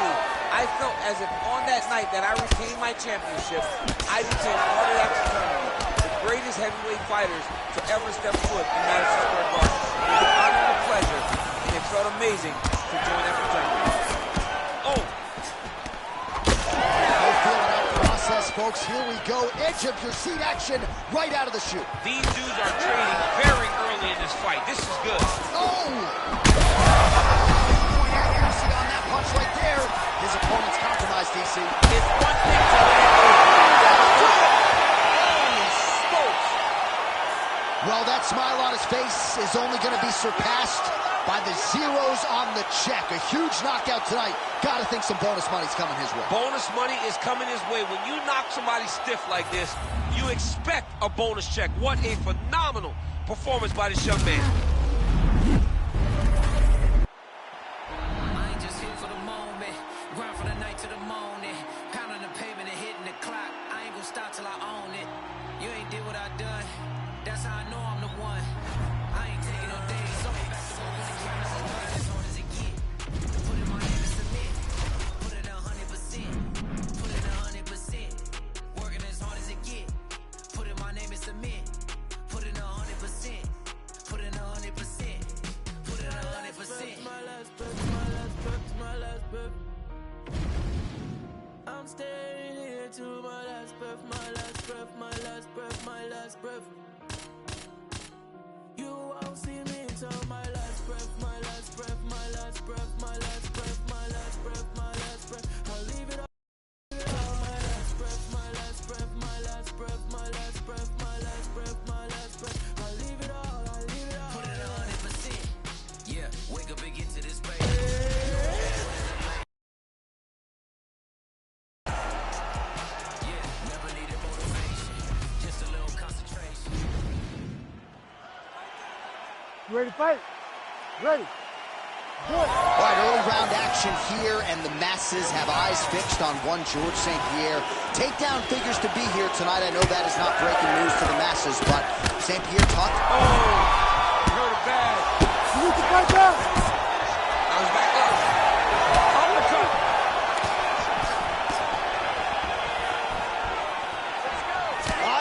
I felt as if on that night that I retained my championship, I became part of that fraternity. The greatest heavyweight fighters to ever step foot in Madison Square Garden. It was an honor and a pleasure, and it felt amazing to join that fraternity. Oh! No feeling out process, folks. Here we go. Edge of your seat action right out of the chute. These dudes are trading very early in this fight. This is good. Oh! See on that punch right there. His opponent's compromised, DC. It's one thing to holy smokes. Well, that smile on his face is only going to be surpassed by the zeros on the check. A huge knockout tonight. Got to think some bonus money's coming his way. Bonus money is coming his way. When you knock somebody stiff like this, you expect a bonus check. What a phenomenal performance by this young man. breath, my last breath. You won't see me until my last breath, my last breath, my last breath, my last breath, my last breath, my last breath. I'll leave it all. My last breath, my last breath, my last breath, my last breath, my last breath, my last breath. I'll leave it all, I'll leave it all. Put it 100%. Yeah, wake up and get to this page. Yeah, never needed motivation. Just a little concentration. You ready to fight? Ready. Good. All right, early round action here, and the masses have eyes fixed on one George St. Pierre. Takedown figures to be here tonight. I know that is not breaking news to the masses, but St. Pierre talked. Oh, he hurt it bad. You need to fight down. I was back up. Uppercut.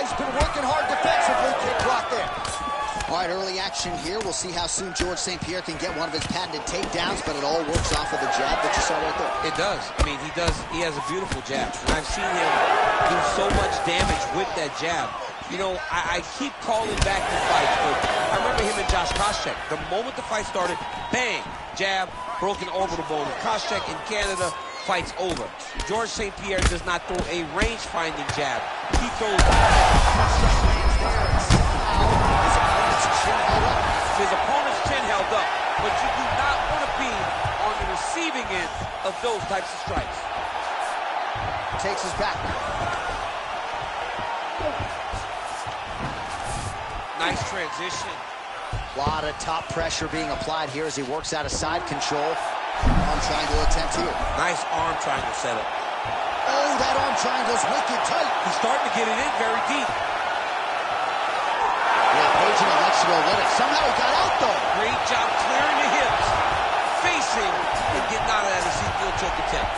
He's been working hard defensively. Kick block there. All right, early action here. We'll see how soon George St. Pierre can get one of his patented takedowns, but it all works off of the jab that you saw right there. It does. I mean, he does. He has a beautiful jab. And I've seen him do so much damage with that jab. You know, I keep calling back the fights, but I remember him and Josh Koscheck. The moment the fight started, bang, jab, broken orbital bone. Koscheck in Canada, fight's over. George St. Pierre does not throw a range-finding jab. He throws... His opponent's chin held up, but you do not want to be on the receiving end of those types of strikes. Takes his back. Nice transition. A lot of top pressure being applied here as he works out of side control. Arm triangle attempt here. Nice arm triangle setup. Oh, that arm triangle's wicked tight. He's starting to get it in very deep. Yeah, Paging elects to go with it. Somehow he got out, though. Great job clearing the hips, facing, and getting out of that Ezekiel choke attempt.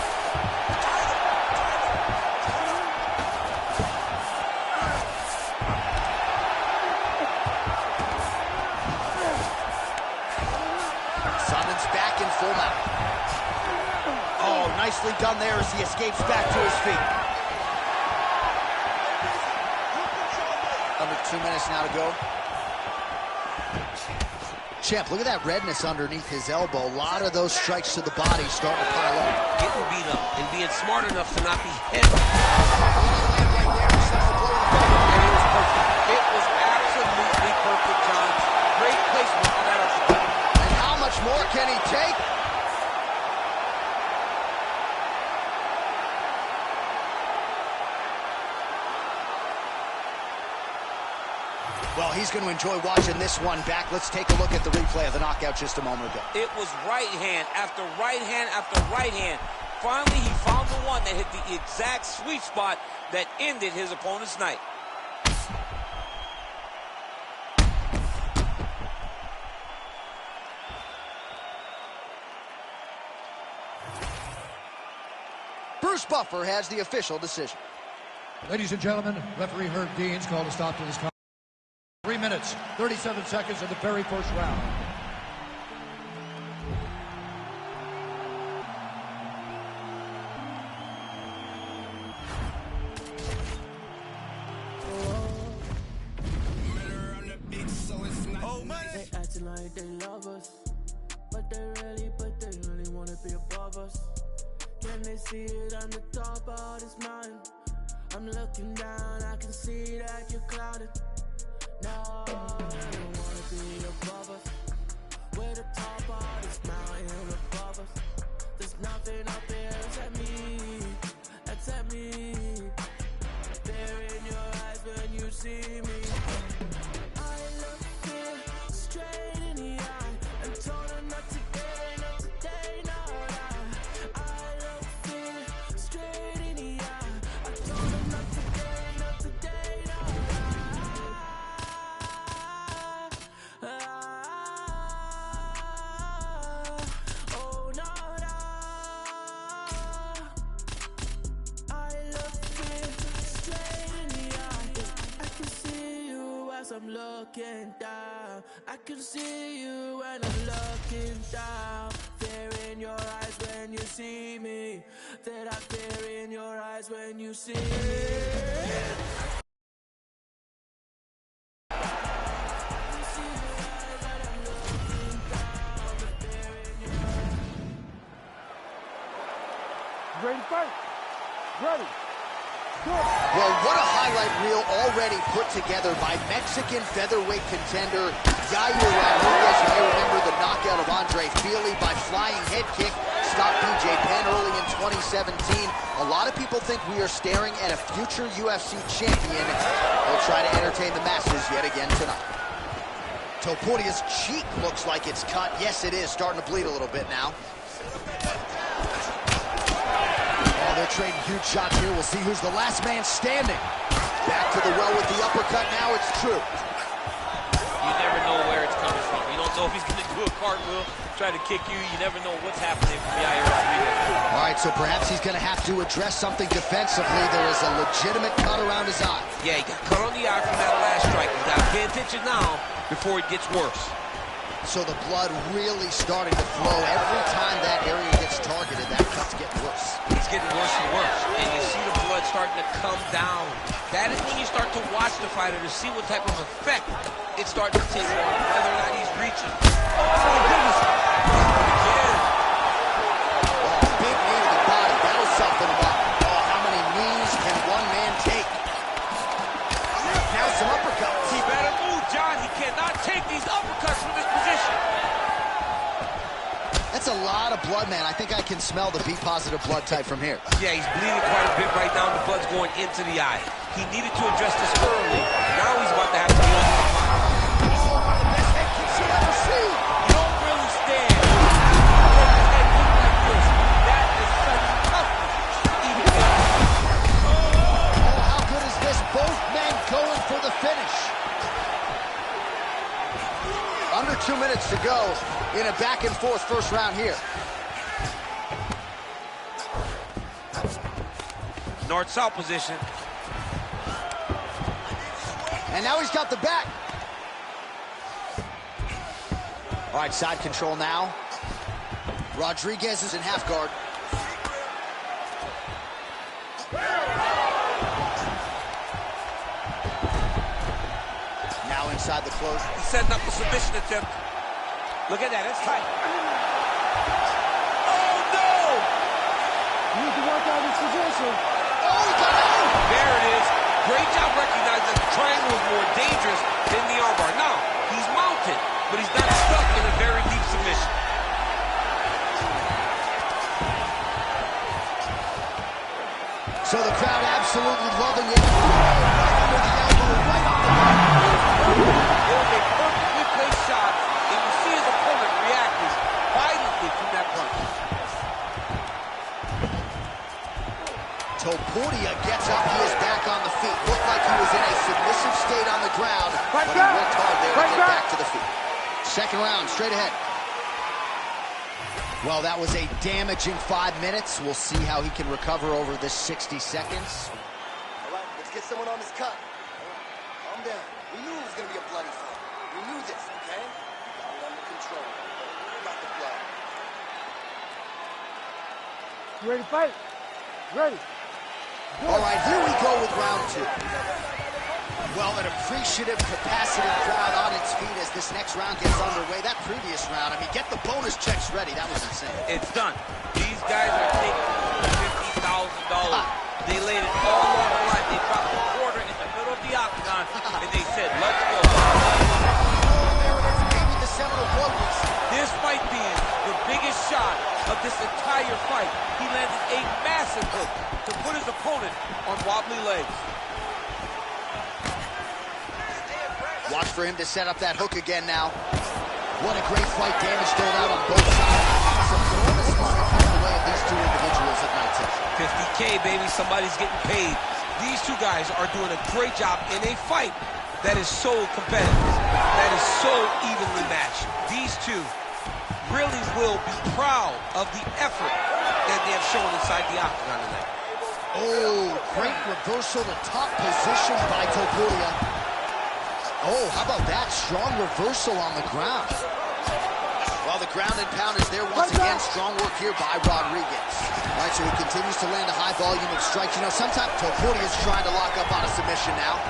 Simon's back in full mount. Oh, nicely done there as he escapes back to his feet. Under 2 minutes now to go. Champ, look at that redness underneath his elbow. A lot of those strikes to the body starting to pile up. Getting beat up and being smart enough to not be hit. And it was perfect. It was absolutely perfect, John. Great placement on that uppercut. And how much more can he take? Well, he's going to enjoy watching this one back. Let's take a look at the replay of the knockout just a moment ago. It was right hand after right hand after right hand. Finally, he found the one that hit the exact sweet spot that ended his opponent's night. Bruce Buffer has the official decision. Ladies and gentlemen, referee Herb Dean's called a stop to this contest. 3 minutes, 37 seconds in the very first round. They acting like they love us, but they really wanna be above us. Can they see it? I'm the top of this mountain. I'm looking down, I can see that you're clouded. No, they don't wanna be above us. We're the top of this mountain above us. There's nothing up there except me, except me. There in your eyes when you see me. I look fear straight in the eye and told her not today, not today, no lie. I look fear straight in the eye. I told her not today, not today, no lie. Oh no, no. I look fear straight in the eye. I can see you as I'm looking down. I can see you when I'm looking down. Fear in your eyes when you see me. That I fear in your eyes when you see me. Ready to fight. Ready. Well, what a highlight reel already put together by Mexican featherweight contender Yair Rodriguez. You may remember the knockout of Andre Fili by flying head kick, stopped BJ Penn early in 2017. A lot of people think we are staring at a future UFC champion. He'll try to entertain the masses yet again tonight. Topuria's cheek looks like it's cut. Yes, it is. Starting to bleed a little bit now. They're trading huge shots here. We'll see who's the last man standing. Back to the well with the uppercut now. It's true. You never know where it's coming from. You don't know if he's going to do a cartwheel, try to kick you. You never know what's happening from Yair Rodriguez. All right, so perhaps he's going to have to address something defensively. There is a legitimate cut around his eye. Yeah, he got cut on the eye from that last strike. He's got to pay attention now before it gets worse. So the blood really starting to flow. Every time that area gets targeted, that cut's getting worse. It's getting worse and worse. And you see the blood starting to come down. That is when you start to watch the fighter to see what type of effect it's starting to take on, whether or not he's reaching. Oh, my goodness. Again. Oh, big knee to the body. That'll soften him up. Oh, how many knees can one man take? Now some uppercuts. He better move, John. He cannot take these uppercuts from this position. That's a lot of blood, man. I think I can smell the B-positive blood type from here. Yeah, he's bleeding quite a bit right now. The blood's going into the eye. He needed to address this early. Now he's about to have to deal with the fire. Oh, one of the best head kicks you'll ever see. You don't really stand. Take his head kick like this. That is such toughness. Even Oh, how good is this? Both men going for the finish. Under 2 minutes to go in a back-and-forth first round here. north-south position. And now he's got the back. All right, side control now. Rodriguez is in half guard. Now inside the close. He's setting up a submission attempt. Look at that, it's tight. Oh, no! You need to work out his position. Oh, he got out! There it is. Great job recognizing that the triangle is more dangerous than the armbar. Now, he's mounted, but he's not stuck in a very deep submission. So the crowd absolutely loving it. Right under the elbow, right on the back. It was a perfectly placed shot, and you see his opponent reacting violently from that punch. Topuria gets up, he is back on the feet. Looked like he was in a submissive state on the ground, but he worked hard there to get back to the feet. Second round, straight ahead. Well, that was a damaging 5 minutes. We'll see how he can recover over this 60 seconds. All right, let's get someone on this cut. All right, calm down. We knew it was going to be a bloody fight. We knew this, okay? We got it under control. Don't worry about the blood. You ready to fight? Ready. All right, here we go with round two. Well, an appreciative capacity crowd on its feet as this next round gets underway. That previous round, I mean, get the bonus checks ready. That was insane. It's done. These guys are taking $50,000. They laid it all on the line. They dropped a quarter in the middle of the octagon, and they said, let's go. Oh, there it is, maybe the seminal blow piece. This might be the biggest shot of this entire fight. He landed a massive hook to put his opponent on wobbly legs. Watch for him to set up that hook again now. What a great fight. Damage doled out on both sides. Some enormous money coming the way of these two individuals at night. 50K, baby. Somebody's getting paid. These two guys are doing a great job in a fight that is so competitive, that is so evenly matched. These two really will be proud of the effort that they have shown inside the octagon tonight. Oh, great reversal to top position by Topuria. Oh, how about that? Strong reversal on the ground. Well, the ground and pound is there once again. Strong work here by Rodriguez. All right, so he continues to land a high volume of strikes. You know, sometimes Topuria is trying to lock up on a submission now.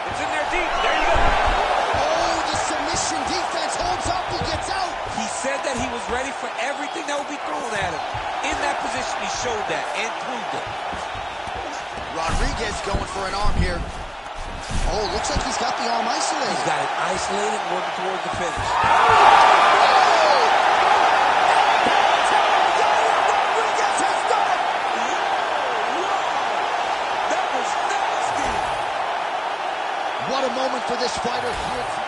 It's in there deep. There you go. Oh, the submission defense holds up. He gets out. He said that he was ready for everything that would be thrown at him. In that position, he showed that and proved it. Rodriguez going for an arm here. Oh, looks like he's got the arm isolated. He's got it isolated, working towards the finish. Rodriguez has done it! That was nasty! What a moment for this fighter here.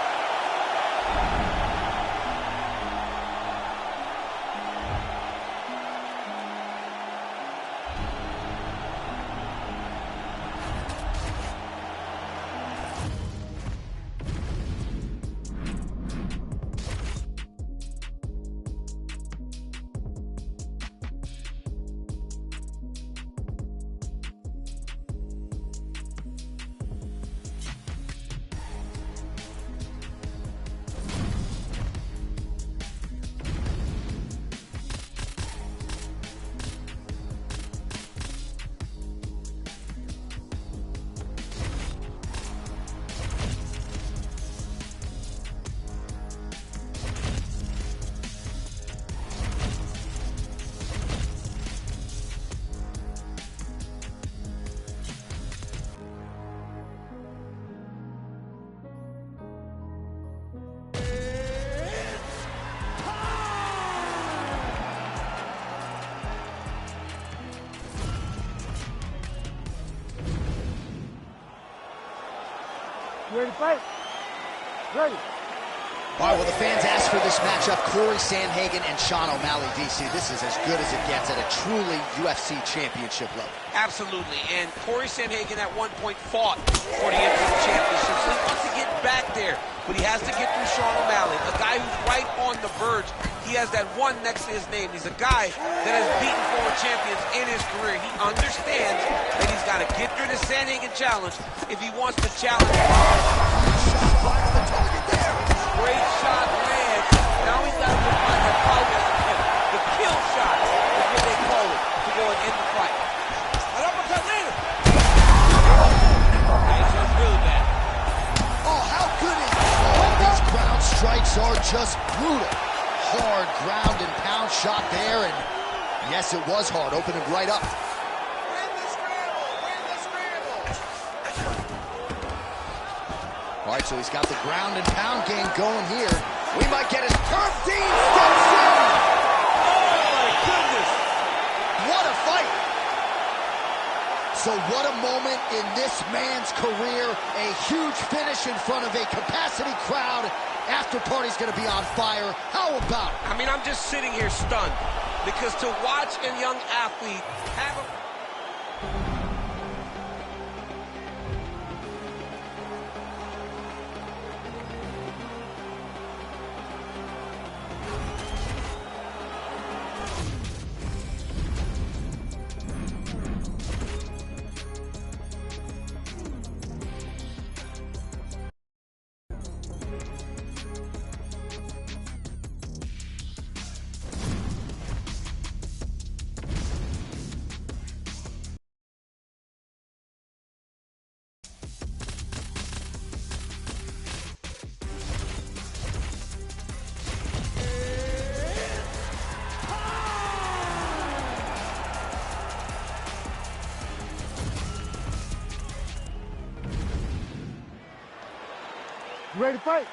You ready to fight? Ready. All right, well, the fans asked for this matchup. Corey Sandhagen and Sean O'Malley, DC. This is as good as it gets at a truly UFC championship level. Absolutely, and Corey Sandhagen at one point fought for the interim championship, so he wants to get back there, but he has to get through Sean O'Malley, a guy who's right on the verge. He has that one next to his name. He's a guy that has beaten former champions in his career. He understands that he's got to get through the Sandhagen challenge if he wants to challenge. Great shot lands. Now he's got to find that power. The kill shot is what they call it to go and end the fight. An uppercut later. Nice, that's really bad. Oh, how good is it? Oh, these ground strikes are just brutal. Hard ground and pound shot there, and yes, it was hard, opening right up. Win the scramble! Win the scramble! All right, so he's got the ground and pound game going here. We might get his turf. Dean steps in. Oh, my goodness. What a fight. So what a moment in this man's career. A huge finish in front of a capacity crowd. After party's going to be on fire. How about it? I mean, I'm just sitting here stunned because to watch a young athlete have a... You ready to fight?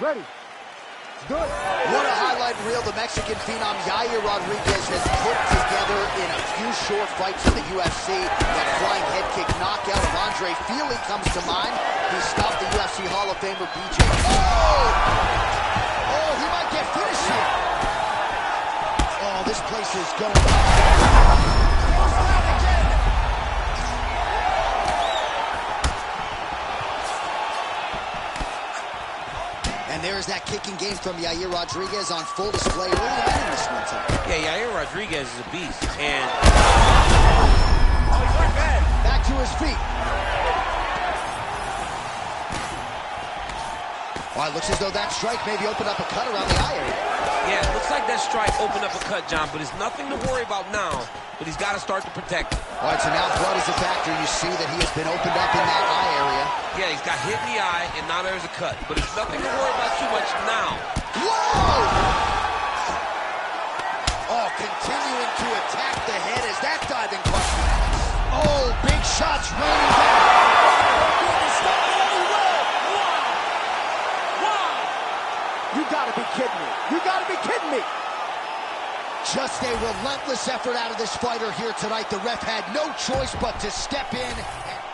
Ready. Let's do it. What a highlight reel the Mexican phenom Yair Rodriguez has put together in a few short fights in the UFC. That flying head kick knockout of Andre Feely comes to mind. He stopped the UFC Hall of Famer BJ. Oh, he might get finished here. Oh, this place is going And there's that kicking game from Yair Rodriguez on full display early on in this one tonight. Yeah, Yair Rodriguez is a beast. And back to his feet. Well, it looks as though that strike maybe opened up a cut around the eye area. yeah, it looks like that strike opened up a cut, John, but it's nothing to worry about now. But he's got to start to protect it. All right, so now blood is a factor. You see that he has been opened up in that eye area. Yeah, he's got hit in the eye, and now there's a cut. But it's nothing to worry about too much now. Whoa! me. Just a relentless effort out of this fighter here tonight. The ref had no choice but to step in and